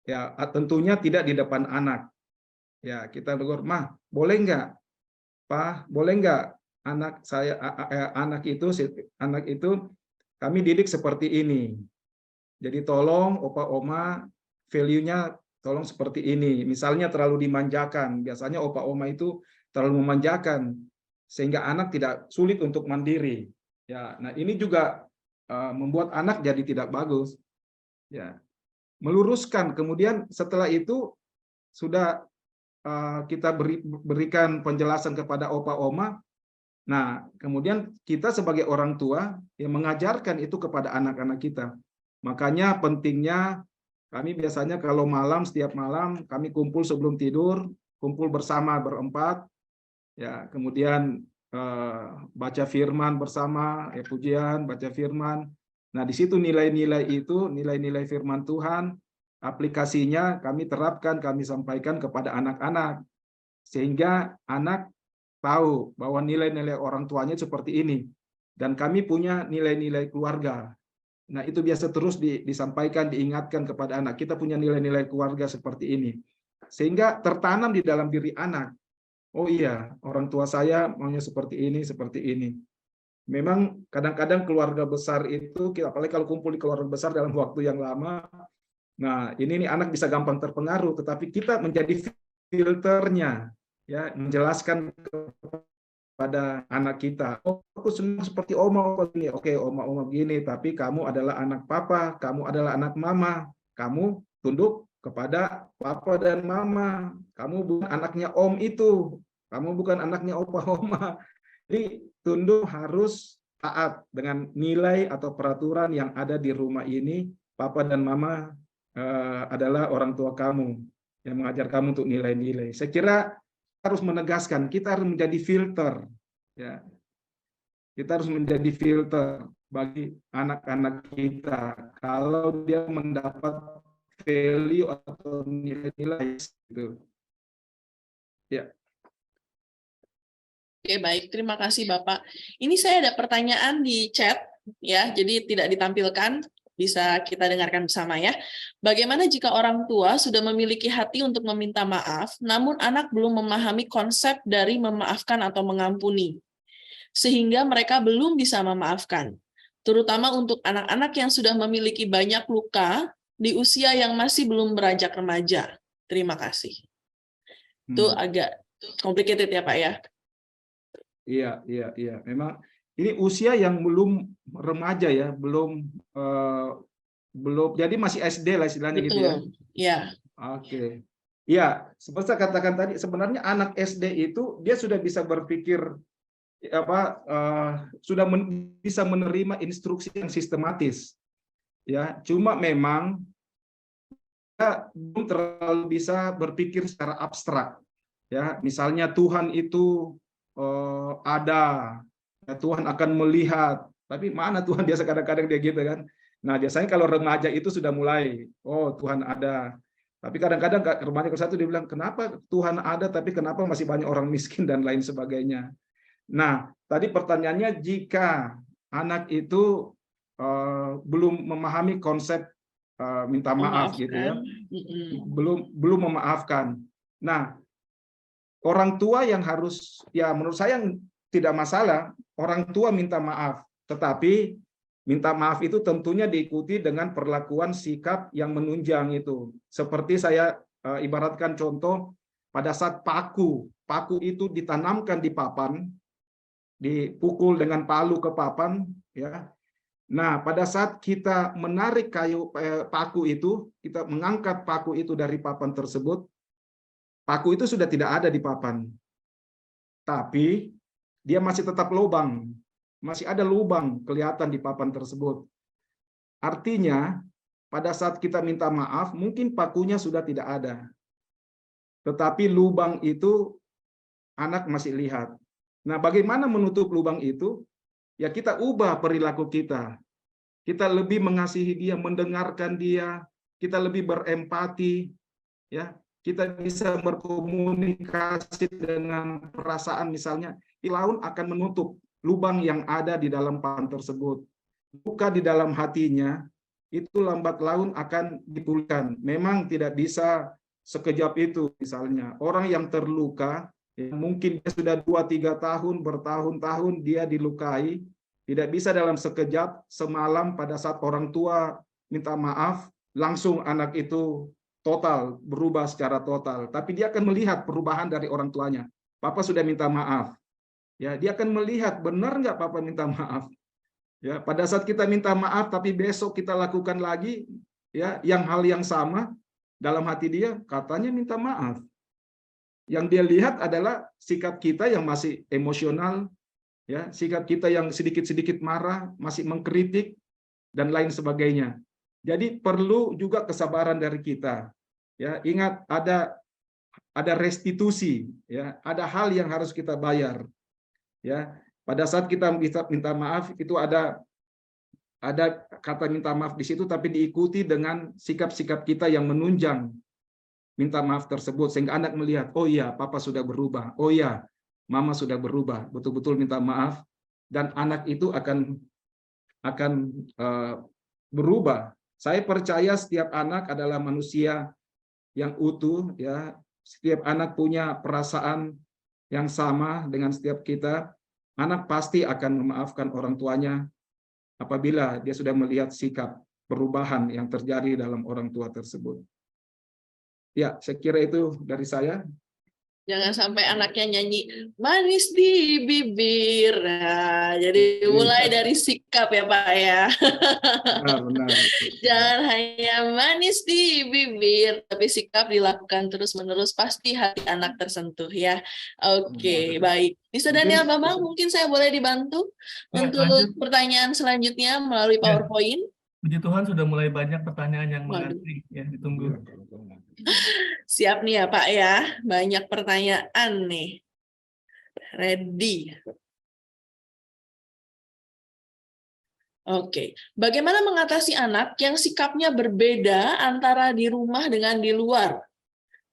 Ya, tentunya tidak di depan anak. Ya, kita tegur, "Mah, boleh nggak? Pak, boleh nggak anak saya anak itu kami didik seperti ini. Jadi tolong opa oma value-nya tolong seperti ini. Misalnya terlalu dimanjakan. Biasanya opa oma itu terlalu memanjakan sehingga anak tidak sulit untuk mandiri. Ya, nah ini juga membuat anak jadi tidak bagus. Ya, meluruskan. Kemudian setelah itu sudah kita berikan penjelasan kepada opa oma. Nah, kemudian kita sebagai orang tua yang mengajarkan itu kepada anak-anak kita. Makanya pentingnya kami biasanya kalau malam, setiap malam kami kumpul sebelum tidur, kumpul bersama berempat, ya kemudian baca firman bersama, pujian, baca firman. Nah, di situ nilai-nilai itu, nilai-nilai firman Tuhan, aplikasinya kami terapkan, kami sampaikan kepada anak-anak, sehingga anak tahu bahwa nilai-nilai orang tuanya seperti ini. Dan kami punya nilai-nilai keluarga. Nah, itu biasa terus disampaikan, diingatkan kepada anak. Kita punya nilai-nilai keluarga seperti ini. Sehingga tertanam di dalam diri anak. Oh iya, orang tua saya maunya seperti ini, seperti ini. Memang kadang-kadang keluarga besar itu, apalagi kalau kumpul di keluarga besar dalam waktu yang lama, nah ini anak bisa gampang terpengaruh, tetapi kita menjadi filternya, ya, menjelaskan kepada anak kita, oh aku senang seperti oma begini, oke oma begini, tapi kamu adalah anak papa, kamu adalah anak mama, kamu tunduk kepada papa dan mama, kamu bukan anaknya om itu, kamu bukan anaknya opa oma. Jadi tunduk harus taat dengan nilai atau peraturan yang ada di rumah ini. Papa dan mama adalah orang tua kamu yang mengajar kamu untuk nilai-nilai. Saya kira harus menegaskan, kita harus menjadi filter, ya. Kita harus menjadi filter bagi anak-anak kita. Kalau dia mendapat value atau nilai-nilai itu, ya. Oke, baik. Terima kasih, Bapak. Ini saya ada pertanyaan di chat, ya. Jadi tidak ditampilkan, bisa kita dengarkan bersama ya. Bagaimana jika orang tua sudah memiliki hati untuk meminta maaf, namun anak belum memahami konsep dari memaafkan atau mengampuni, sehingga mereka belum bisa memaafkan, terutama untuk anak-anak yang sudah memiliki banyak luka di usia yang masih belum beranjak remaja. Terima kasih. Itu agak complicated ya, Pak ya. Iya. Memang ini usia yang belum remaja ya, belum jadi masih SD lah istilahnya. Betul. Gitu ya. Iya. Oke. Ya, seperti saya katakan tadi, sebenarnya anak SD itu dia sudah bisa berpikir sudah bisa menerima instruksi yang sistematis. Ya, cuma memang dia belum terlalu bisa berpikir secara abstrak. Ya, misalnya Tuhan itu ada, ya, Tuhan akan melihat, tapi mana Tuhan, biasa kadang-kadang dia gitu kan. Nah biasanya kalau remaja itu sudah mulai, oh Tuhan ada, tapi kadang-kadang remaja ke satu dia bilang, kenapa Tuhan ada tapi kenapa masih banyak orang miskin dan lain sebagainya. Nah tadi pertanyaannya, jika anak itu belum memahami konsep minta maaf gitu ya, belum memaafkan. Nah orang tua yang harus, ya menurut saya tidak masalah orang tua minta maaf, tetapi minta maaf itu tentunya diikuti dengan perlakuan sikap yang menunjang itu. Seperti saya ibaratkan contoh, pada saat paku itu ditanamkan di papan, dipukul dengan palu ke papan, ya. Nah, pada saat kita menarik paku itu, kita mengangkat paku itu dari papan tersebut, paku itu sudah tidak ada di papan, tapi dia masih tetap lubang, masih ada lubang kelihatan di papan tersebut. Artinya, pada saat kita minta maaf, mungkin pakunya sudah tidak ada, tetapi lubang itu anak masih lihat. Nah, bagaimana menutup lubang itu? Ya kita ubah perilaku kita. Kita lebih mengasihi dia, mendengarkan dia, kita lebih berempati, ya. Kita bisa berkomunikasi dengan perasaan, misalnya Ilaun akan menutup lubang yang ada di dalam papan tersebut. Luka di dalam hatinya itu lambat laun akan dipulihkan. Memang tidak bisa sekejap itu. Misalnya orang yang terluka, ya, mungkin dia sudah 2-3 tahun, bertahun-tahun dia dilukai, tidak bisa dalam sekejap semalam pada saat orang tua minta maaf, langsung anak itu total berubah secara total. Tapi dia akan melihat perubahan dari orang tuanya. Papa sudah minta maaf. Ya, dia akan melihat benar nggak Papa minta maaf. Ya, pada saat kita minta maaf tapi besok kita lakukan lagi, ya, hal yang sama dalam hati dia, katanya minta maaf. Yang dia lihat adalah sikap kita yang masih emosional, ya, sikap kita yang sedikit-sedikit marah, masih mengkritik dan lain sebagainya. Jadi perlu juga kesabaran dari kita. Ya, ingat ada restitusi, ya, ada hal yang harus kita bayar. Ya, pada saat kita minta maaf itu ada kata minta maaf di situ, tapi diikuti dengan sikap-sikap kita yang menunjang minta maaf tersebut, sehingga anak melihat, oh iya, Papa sudah berubah, oh iya, Mama sudah berubah, betul-betul minta maaf, dan anak itu akan berubah. Saya percaya setiap anak adalah manusia yang utuh, ya. Setiap anak punya perasaan yang sama dengan setiap kita. Anak pasti akan memaafkan orang tuanya apabila dia sudah melihat sikap perubahan yang terjadi dalam orang tua tersebut. Ya, saya kira itu dari saya. Jangan sampai anaknya nyanyi manis di bibir. Nah, jadi mulai dari sikap ya Pak ya. Benar. Jangan hanya manis di bibir, tapi sikap dilakukan terus-menerus, pasti hati anak tersentuh ya. Oke, baik. Nisa Daniel Bambang, mungkin saya boleh dibantu untuk lanjut. pertanyaan selanjutnya melalui PowerPoint. Puji Tuhan sudah mulai banyak pertanyaan yang mengantri, ya, ditunggu. Siap nih ya Pak ya, banyak pertanyaan nih. Ready. Oke, bagaimana mengatasi anak yang sikapnya berbeda antara di rumah dengan di luar?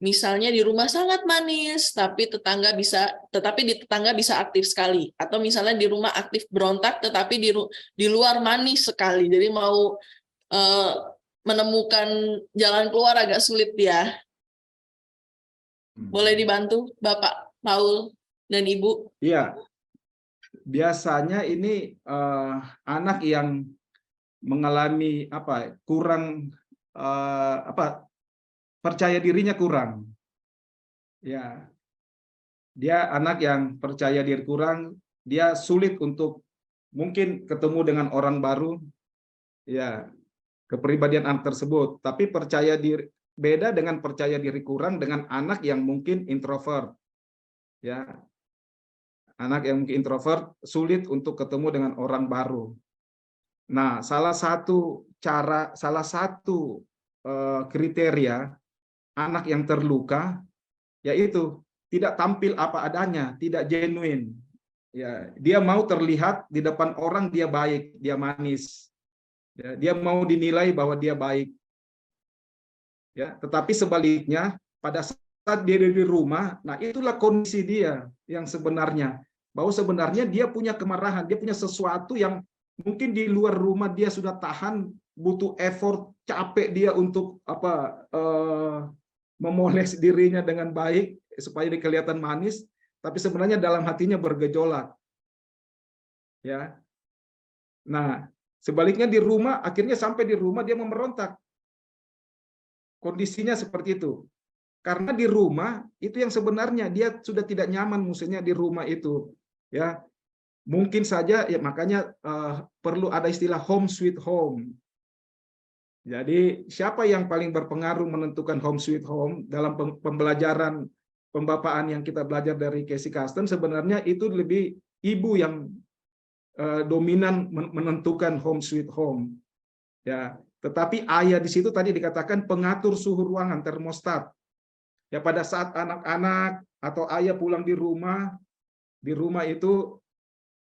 Misalnya di rumah sangat manis, tapi di tetangga bisa aktif sekali. Atau misalnya di rumah aktif berontak, tetapi di luar manis sekali. Jadi mau menemukan jalan keluar agak sulit ya. Boleh dibantu Bapak Paul dan Ibu? Iya, biasanya ini anak yang mengalami kurang percaya dirinya kurang. Ya, dia anak yang percaya diri kurang, dia sulit untuk mungkin ketemu dengan orang baru. Ya, kepribadian anak tersebut, tapi percaya diri beda dengan percaya diri kurang dengan anak yang mungkin introvert. Ya. Anak yang mungkin introvert sulit untuk ketemu dengan orang baru. Nah, salah satu kriteria anak yang terluka yaitu tidak tampil apa adanya, tidak genuine. Ya, dia mau terlihat di depan orang dia baik, dia manis. Ya, dia mau dinilai bahwa dia baik. Ya, tetapi sebaliknya pada saat dia di rumah, nah itulah kondisi dia yang sebenarnya. Bahwa sebenarnya dia punya kemarahan, dia punya sesuatu yang mungkin di luar rumah dia sudah tahan, butuh effort, capek dia untuk memoles dirinya dengan baik supaya dia kelihatan manis, tapi sebenarnya dalam hatinya bergejolak. Ya. Nah, sebaliknya di rumah, akhirnya sampai di rumah dia memberontak. Kondisinya seperti itu. Karena di rumah itu yang sebenarnya dia sudah tidak nyaman, maksudnya di rumah itu. Ya, mungkin saja ya makanya perlu ada istilah home sweet home. Jadi siapa yang paling berpengaruh menentukan home sweet home dalam pembelajaran pembapaan yang kita belajar dari Casey Caston, sebenarnya itu lebih ibu yang dominan menentukan home sweet home. Ya, tetapi ayah di situ tadi dikatakan pengatur suhu ruangan, termostat. Ya, pada saat anak-anak atau ayah pulang di rumah itu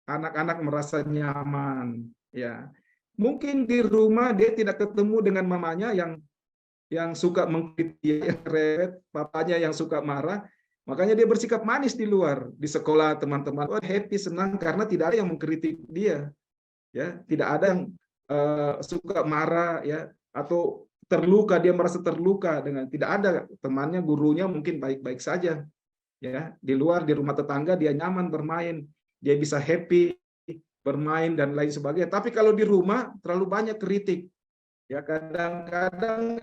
anak-anak merasa nyaman. Ya, mungkin di rumah dia tidak ketemu dengan mamanya yang suka mengkritik, rewet, papanya yang suka marah. Makanya dia bersikap manis di luar, di sekolah teman-teman happy, senang karena tidak ada yang mengkritik dia. Ya, tidak ada yang suka marah ya, atau terluka, dia merasa terluka dengan tidak ada temannya, gurunya mungkin baik-baik saja ya, di luar di rumah tetangga dia nyaman bermain, dia bisa happy bermain dan lain sebagainya. Tapi kalau di rumah terlalu banyak kritik ya, kadang-kadang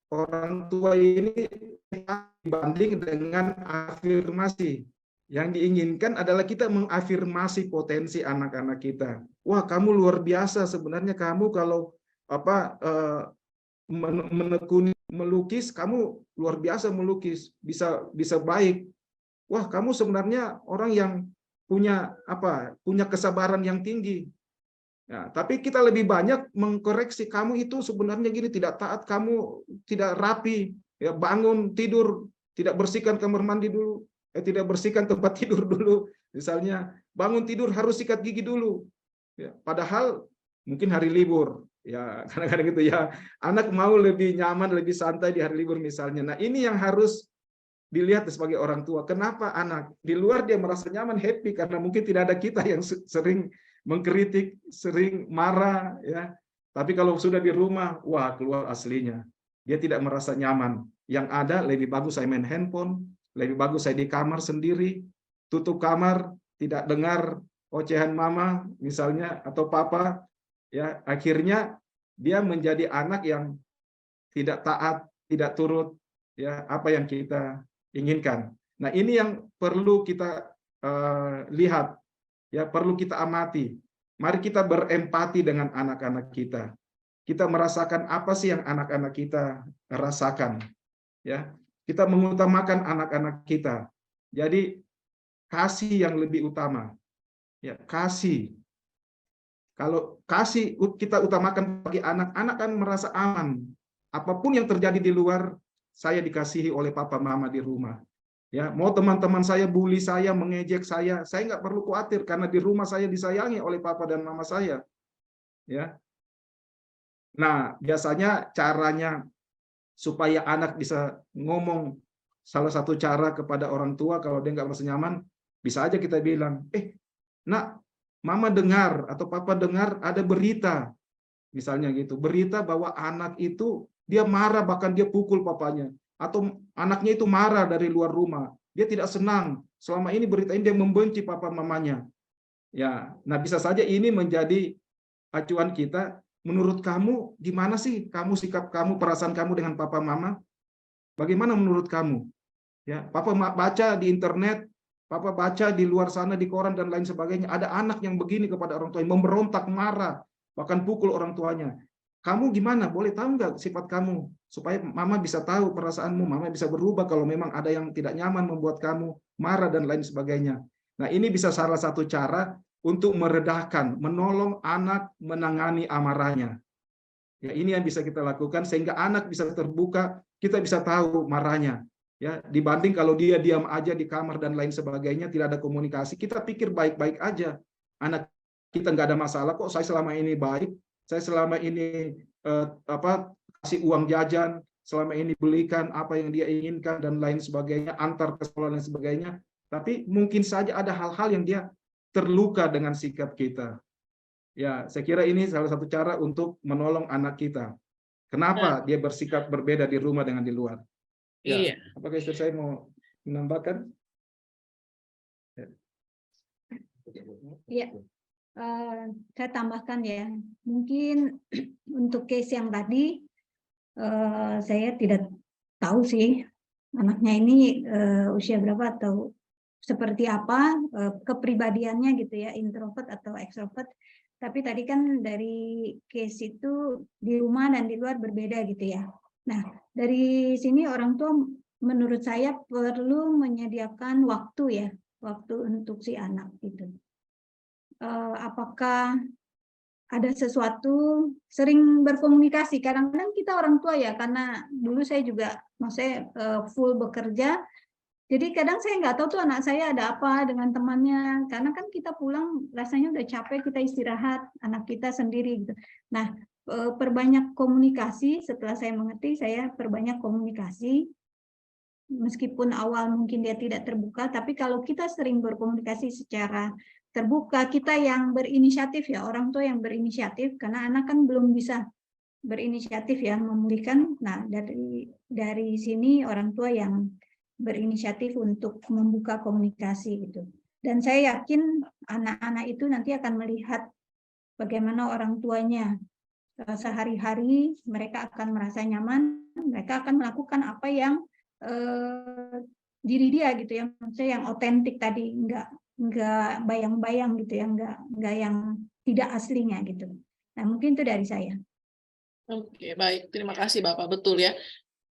orang tua ini dibanding dengan afirmasi. Yang diinginkan adalah kita mengafirmasi potensi anak-anak kita. Wah, kamu luar biasa sebenarnya, kamu kalau menekuni melukis, kamu luar biasa melukis, bisa baik. Wah, kamu sebenarnya orang yang punya kesabaran yang tinggi. Ya, tapi kita lebih banyak mengkoreksi, kamu itu sebenarnya gini, tidak taat, kamu tidak rapi, ya, bangun tidur tidak bersihkan kamar mandi dulu, tidak bersihkan tempat tidur dulu, misalnya bangun tidur harus sikat gigi dulu. Ya, padahal mungkin hari libur, ya kadang-kadang gitu ya, anak mau lebih nyaman, lebih santai di hari libur misalnya. Nah, ini yang harus dilihat sebagai orang tua. Kenapa anak di luar dia merasa nyaman, happy, karena mungkin tidak ada kita yang sering mengkritik, sering marah ya. Tapi kalau sudah di rumah, wah, keluar aslinya. Dia tidak merasa nyaman. Yang ada lebih bagus saya main handphone, lebih bagus saya di kamar sendiri, tutup kamar, tidak dengar ocehan mama misalnya atau papa ya. Akhirnya dia menjadi anak yang tidak taat, tidak turut ya apa yang kita inginkan. Nah, ini yang perlu kita lihat ya, perlu kita amati. Mari kita berempati dengan anak-anak kita. Kita merasakan apa sih yang anak-anak kita rasakan ya. Kita mengutamakan anak-anak kita. Jadi kasih yang lebih utama ya, kasih. Kalau kasih kita utamakan bagi anak-anak kan merasa aman. Apapun yang terjadi di luar, saya dikasihi oleh papa mama di rumah. Ya, mau teman-teman saya bully saya, mengejek saya nggak perlu khawatir karena di rumah saya disayangi oleh papa dan mama saya. Ya. Nah, biasanya caranya supaya anak bisa ngomong, salah satu cara kepada orang tua kalau dia nggak merasa nyaman, bisa aja kita bilang, nak, mama dengar atau papa dengar ada berita, misalnya gitu, berita bahwa anak itu dia marah, bahkan dia pukul papanya, atau anaknya itu marah dari luar rumah, dia tidak senang, selama ini berita ini dia membenci papa mamanya. Ya, nah bisa saja ini menjadi acuan kita. Menurut kamu gimana sih kamu, sikap kamu, perasaan kamu dengan papa mama? Bagaimana menurut kamu? Ya, papa baca di internet, papa baca di luar sana di koran dan lain sebagainya, ada anak yang begini kepada orang tua, yang memberontak, marah, bahkan pukul orang tuanya. Kamu gimana? Boleh tahu nggak sifat kamu? Supaya mama bisa tahu perasaanmu, mama bisa berubah kalau memang ada yang tidak nyaman membuat kamu marah dan lain sebagainya. Nah, ini bisa salah satu cara untuk meredahkan, menolong anak menangani amarahnya. Ya, ini yang bisa kita lakukan sehingga anak bisa terbuka, kita bisa tahu marahnya. Ya, dibanding kalau dia diam aja di kamar dan lain sebagainya, tidak ada komunikasi, kita pikir baik-baik aja. Anak kita nggak ada masalah kok, saya selama ini baik, saya selama ini kasih uang jajan, selama ini belikan apa yang dia inginkan dan lain sebagainya, antar ke sekolah dan sebagainya. Tapi mungkin saja ada hal-hal yang dia terluka dengan sikap kita. Ya, saya kira ini salah satu cara untuk menolong anak kita. Kenapa dia bersikap berbeda di rumah dengan di luar? Ya, Iya. apakah istri saya mau menambahkan? Iya, saya tambahkan ya. Mungkin untuk case yang tadi, saya tidak tahu sih anaknya ini usia berapa atau seperti apa kepribadiannya gitu ya, introvert atau extrovert. Tapi tadi kan dari case itu di rumah dan di luar berbeda gitu ya. Nah, dari sini orang tua menurut saya perlu menyediakan waktu ya, waktu untuk si anak gitu. Apakah ada sesuatu, sering berkomunikasi. Kadang-kadang kita orang tua ya, karena dulu saya juga maksudnya full bekerja. Jadi kadang saya nggak tahu tuh anak saya ada apa dengan temannya, karena kan kita pulang rasanya udah capek, kita istirahat, anak kita sendiri gitu. Nah, perbanyak komunikasi. Setelah saya mengerti, saya perbanyak komunikasi. Meskipun awal mungkin dia tidak terbuka, tapi kalau kita sering berkomunikasi secara terbuka, kita yang berinisiatif ya, orang tua yang berinisiatif, karena anak kan belum bisa berinisiatif ya memulihkan. Nah, dari sini orang tua yang berinisiatif untuk membuka komunikasi gitu. Dan saya yakin anak-anak itu nanti akan melihat bagaimana orang tuanya sehari-hari, mereka akan merasa nyaman, mereka akan melakukan apa yang diri dia gitu ya, maksudnya yang otentik tadi, enggak bayang-bayang gitu ya, enggak yang tidak aslinya gitu. Nah, mungkin itu dari saya. Oke, baik. Terima kasih Bapak. Betul ya.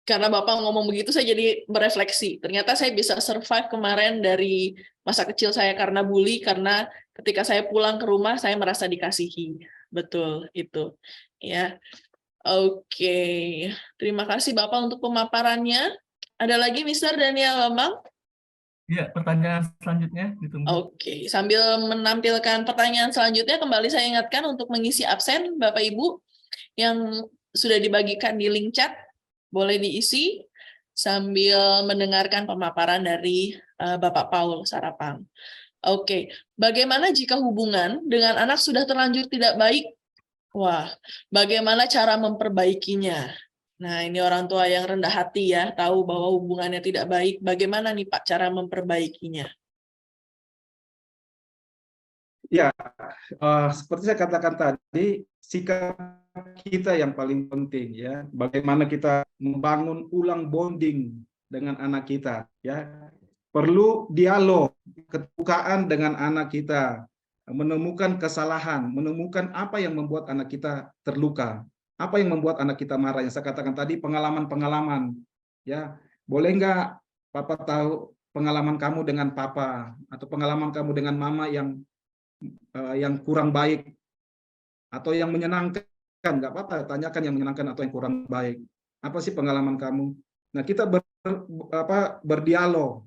Karena Bapak ngomong begitu, saya jadi berefleksi. Ternyata saya bisa survive kemarin dari masa kecil saya karena bully, karena ketika saya pulang ke rumah, saya merasa dikasihi. Betul, itu. Ya. Oke. Terima kasih Bapak untuk pemaparannya. Ada lagi Mr. Daniel Bambang? Iya, pertanyaan selanjutnya ditunggu. Oke. Sambil menampilkan pertanyaan selanjutnya, kembali saya ingatkan untuk mengisi absen Bapak Ibu yang sudah dibagikan di link chat, boleh diisi sambil mendengarkan pemaparan dari Bapak Paul Sarapang. Oke, bagaimana jika hubungan dengan anak sudah terlanjur tidak baik? Wah, bagaimana cara memperbaikinya? Nah, ini orang tua yang rendah hati ya, tahu bahwa hubungannya tidak baik. Bagaimana nih Pak cara memperbaikinya? Ya, seperti saya katakan tadi, sikap kita yang paling penting ya. Bagaimana kita membangun ulang bonding dengan anak kita ya. Perlu dialog, keterbukaan dengan anak kita, menemukan kesalahan, menemukan apa yang membuat anak kita terluka, apa yang membuat anak kita marah. Yang saya katakan tadi, pengalaman-pengalaman ya. Boleh nggak Papa tahu pengalaman kamu dengan Papa atau pengalaman kamu dengan Mama yang kurang baik atau yang menyenangkan, nggak apa-apa, tanyakan yang menyenangkan atau yang kurang baik. Apa sih pengalaman kamu? Nah, kita berdialog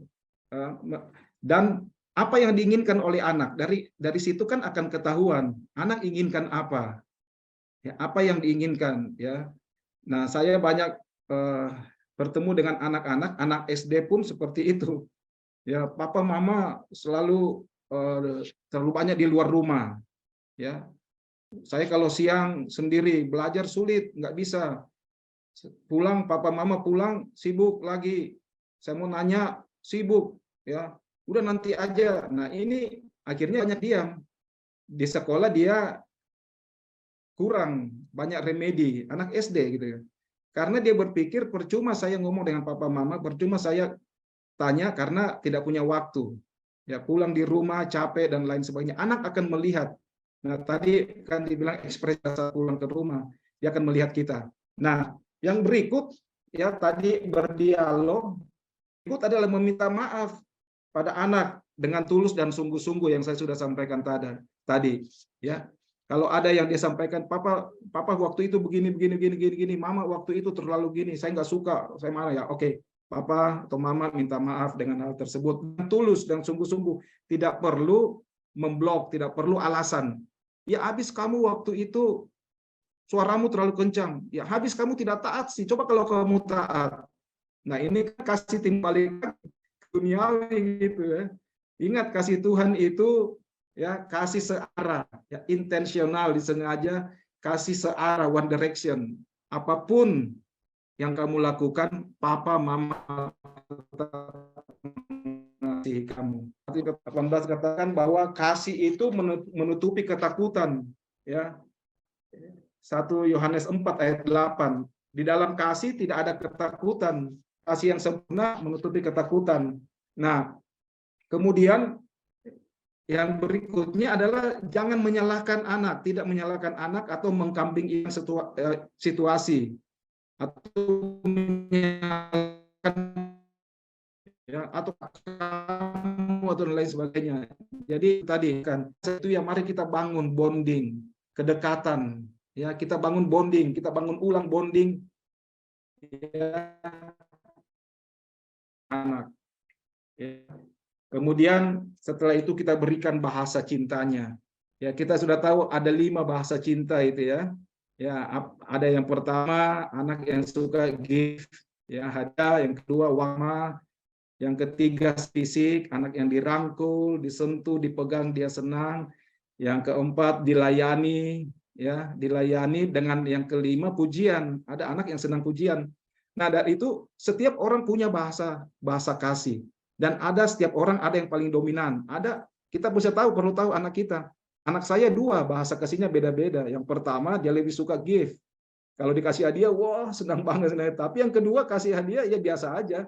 dan apa yang diinginkan oleh anak, dari situ kan akan ketahuan anak inginkan apa, ya, apa yang diinginkan ya. Nah, saya banyak bertemu dengan anak-anak, anak SD pun seperti itu ya. Papa Mama selalu terlalu banyak di luar rumah ya. Saya kalau siang sendiri belajar sulit, nggak bisa. Pulang, Papa Mama pulang sibuk lagi. Saya mau nanya sibuk ya. Udah nanti aja. Nah, ini akhirnya banyak diam. Di sekolah dia kurang banyak remedi, anak SD gitu ya. Karena dia berpikir percuma saya ngomong dengan Papa Mama, percuma saya tanya karena tidak punya waktu. Ya, pulang di rumah capek dan lain sebagainya. Anak akan melihat. Nah, tadi kan dibilang ekspresi saat pulang ke rumah, dia akan melihat kita. Nah, yang berikut ya tadi berdialog, berikut adalah meminta maaf pada anak dengan tulus dan sungguh-sungguh yang saya sudah sampaikan tadi. Ya, kalau ada yang dia sampaikan, Papa waktu itu begini, Mama waktu itu terlalu gini, saya nggak suka, saya marah ya. Oke. Papa atau Mama minta maaf dengan hal tersebut. Tulus dan sungguh-sungguh. Tidak perlu memblok, tidak perlu alasan. Ya habis kamu waktu itu suaramu terlalu kencang. Ya habis kamu tidak taat sih. Coba kalau kamu taat. Nah ini kan kasih timbalik duniawi gitu ya. Ingat kasih Tuhan itu ya kasih searah, ya intensional, disengaja, kasih searah, one direction. Apapun yang kamu lakukan, Papa, Mama mengasihi kamu. 18 katakan bahwa kasih itu menutupi ketakutan. Ya, 1 Yohanes 4 ayat 8. Di dalam kasih tidak ada ketakutan. Kasih yang sempurna menutupi ketakutan. Nah, kemudian yang berikutnya adalah jangan menyalahkan anak, tidak menyalahkan anak atau mengkambing situasi. Atau menyalahkan ya atau kamu atau lain sebagainya. Jadi tadi kan itu yang mari kita bangun bonding, kedekatan ya, kita bangun bonding, kita bangun ulang bonding ya, anak ya. Kemudian setelah itu kita berikan bahasa cintanya ya. Kita sudah tahu ada 5 bahasa cinta itu ya. Ya, ada yang pertama anak yang suka give, ya hadiah, yang kedua wama, Yang ketiga fisik, anak yang dirangkul, disentuh, dipegang dia senang. Yang keempat dilayani, ya, dilayani. Dengan yang kelima pujian. Ada anak yang senang pujian. Nah, dari itu setiap orang punya bahasa kasih. Dan setiap orang ada yang paling dominan. Kita bisa perlu tahu anak kita. Anak saya 2, bahasa kasihnya beda-beda. Yang pertama, dia lebih suka give. Kalau dikasih hadiah, wah senang banget. Tapi yang kedua, kasih hadiah ya biasa aja.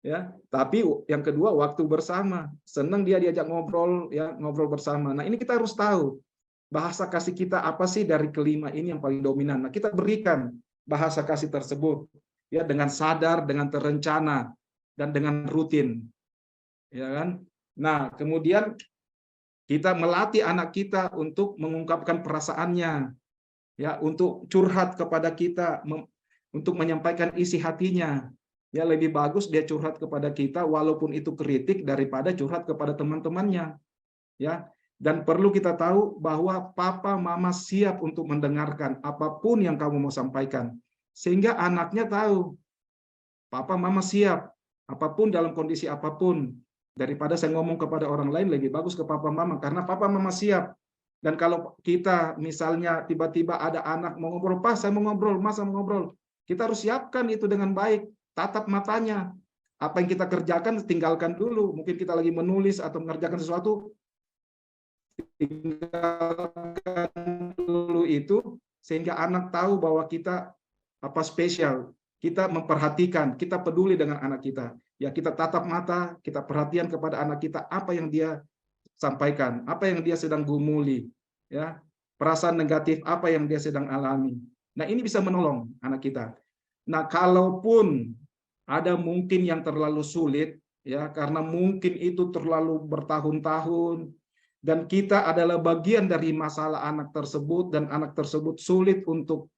Ya, tapi yang kedua waktu bersama. Senang dia diajak ngobrol, ya, ngobrol bersama. Nah, ini kita harus tahu bahasa kasih kita apa sih dari kelima ini yang paling dominan. Nah, kita berikan bahasa kasih tersebut ya dengan sadar, dengan terencana dan dengan rutin. Ya kan? Nah, kemudian kita melatih anak kita untuk mengungkapkan perasaannya, ya, untuk curhat kepada kita, untuk menyampaikan isi hatinya. Ya, lebih bagus dia curhat kepada kita walaupun itu kritik daripada curhat kepada teman-temannya. Ya, dan perlu kita tahu bahwa papa mama siap untuk mendengarkan apapun yang kamu mau sampaikan. Sehingga anaknya tahu papa mama siap apapun dalam kondisi apapun. Daripada saya ngomong kepada orang lain, lebih bagus ke papa mama karena papa mama siap. Dan kalau kita misalnya tiba-tiba ada anak mau ngobrol, "Pak, saya mau ngobrol, Mas, saya mau ngobrol." Kita harus siapkan itu dengan baik, tatap matanya. Apa yang kita kerjakan tinggalkan dulu. Mungkin kita lagi menulis atau mengerjakan sesuatu, tinggalkan dulu itu sehingga anak tahu bahwa kita spesial. Kita memperhatikan, kita peduli dengan anak kita. Ya, kita tatap mata, kita perhatian kepada anak kita apa yang dia sampaikan, apa yang dia sedang gumuli, ya, perasaan negatif apa yang dia sedang alami. Nah, ini bisa menolong anak kita. Nah, kalaupun ada mungkin yang terlalu sulit, ya, karena mungkin itu terlalu bertahun-tahun dan kita adalah bagian dari masalah anak tersebut dan anak tersebut sulit untuk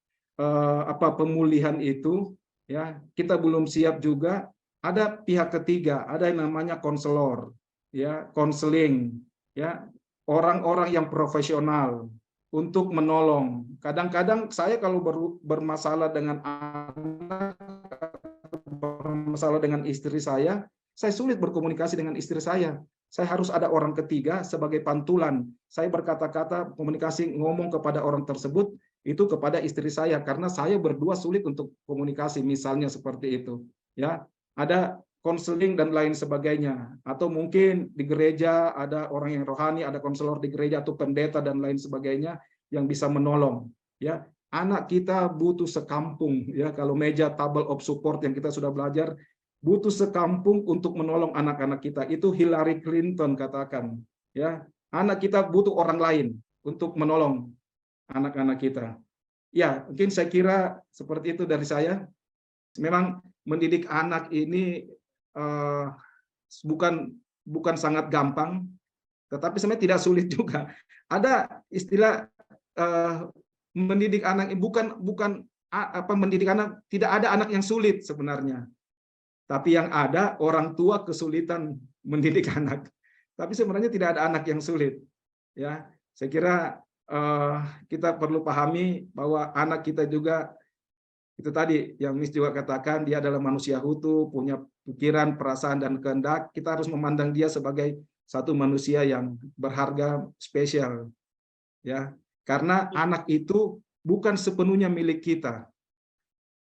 pemulihan itu, ya, kita belum siap juga. Ada pihak ketiga, ada yang namanya konselor, ya, konseling, ya, orang-orang yang profesional untuk menolong. Kadang-kadang saya kalau bermasalah dengan anak, bermasalah dengan istri saya sulit berkomunikasi dengan istri saya. Saya harus ada orang ketiga sebagai pantulan. Saya berkata-kata, komunikasi, ngomong kepada orang tersebut itu kepada istri saya karena saya berdua sulit untuk komunikasi, misalnya seperti itu, ya. Ada konseling dan lain sebagainya, atau mungkin di gereja ada orang yang rohani, ada konselor di gereja atau pendeta dan lain sebagainya yang bisa menolong, ya. Anak kita butuh sekampung, ya, kalau meja table of support yang kita sudah belajar, butuh sekampung untuk menolong anak-anak kita. Itu Hillary Clinton katakan, ya. Anak kita butuh orang lain untuk menolong anak-anak kita. Ya, mungkin saya kira seperti itu dari saya. Memang mendidik anak ini bukan sangat gampang, tetapi sebenarnya tidak sulit juga. Ada istilah mendidik anak mendidik anak, tidak ada anak yang sulit sebenarnya. Tapi yang ada orang tua kesulitan mendidik anak. Tapi sebenarnya tidak ada anak yang sulit. Ya, saya kira kita perlu pahami bahwa anak kita juga itu tadi yang Miss juga katakan, dia adalah manusia utuh, punya pikiran, perasaan, dan kehendak. Kita harus memandang dia sebagai satu manusia yang berharga, spesial, ya. Karena anak itu bukan sepenuhnya milik kita.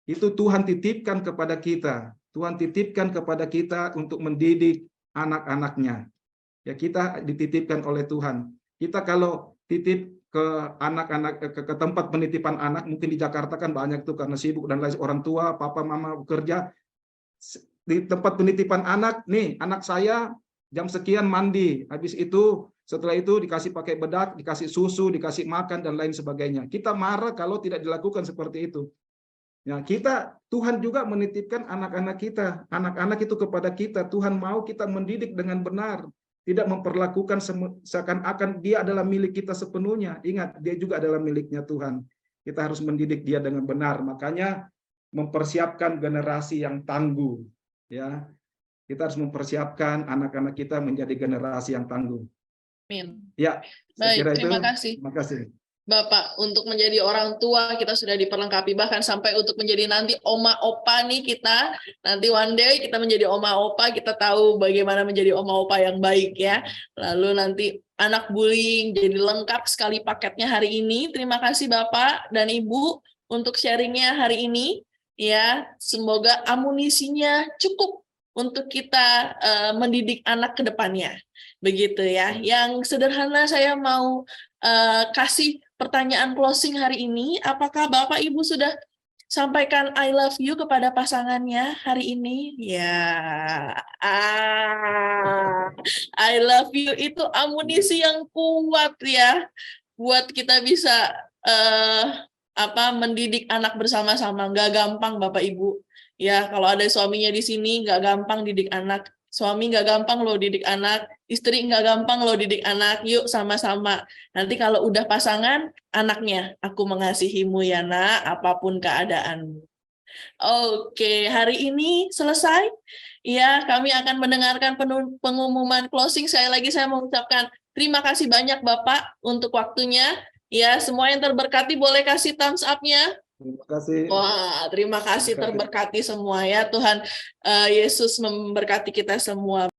Itu Tuhan titipkan kepada kita. Tuhan titipkan kepada kita untuk mendidik anak-anaknya. Ya, kita dititipkan oleh Tuhan. Kita kalau titip ke anak-anak, ke tempat penitipan anak, mungkin di Jakarta kan banyak tuh karena sibuk dan lain, orang tua, papa mama bekerja. Di tempat penitipan anak, nih anak saya jam sekian mandi, habis itu setelah itu dikasih pakai bedak, dikasih susu, dikasih makan dan lain sebagainya. Kita marah kalau tidak dilakukan seperti itu. Ya, Tuhan juga menitipkan anak-anak kita, anak-anak itu kepada kita. Tuhan mau kita mendidik dengan benar. Tidak memperlakukan seakan-akan dia adalah milik kita sepenuhnya. Ingat, dia juga adalah miliknya Tuhan. Kita harus mendidik dia dengan benar. Makanya mempersiapkan generasi yang tangguh. Ya, kita harus mempersiapkan anak-anak kita menjadi generasi yang tangguh. Amin. Ya, saya Baik, kira terima itu. kasih. Terima kasih. Bapak, untuk menjadi orang tua kita sudah diperlengkapi, bahkan sampai untuk menjadi nanti oma opa nih kita, nanti one day kita menjadi oma opa, kita tahu bagaimana menjadi oma opa yang baik ya. Lalu nanti anak bullying, jadi lengkap sekali paketnya hari ini. Terima kasih Bapak dan Ibu untuk sharingnya hari ini. Ya, semoga amunisinya cukup untuk kita mendidik anak ke depannya. Begitu ya. Yang sederhana saya mau kasih pertanyaan closing hari ini. Apakah Bapak Ibu sudah sampaikan I love you kepada pasangannya hari ini? Ya, I love you itu amunisi yang kuat ya, buat kita bisa mendidik anak bersama-sama. Nggak gampang Bapak Ibu. Ya, kalau ada suaminya di sini nggak gampang didik anak. Suami nggak gampang loh didik anak, istri nggak gampang loh didik anak, yuk sama-sama. Nanti kalau udah pasangan, anaknya, aku mengasihimu ya nak, apapun keadaanmu. Oke, hari ini selesai. Ya, kami akan mendengarkan pengumuman closing. Sekali lagi saya mengucapkan terima kasih banyak Bapak untuk waktunya. Ya, semua yang terberkati boleh kasih thumbs up-nya. Terima kasih. Wah, terima kasih terberkati semua ya Tuhan Yesus memberkati kita semua.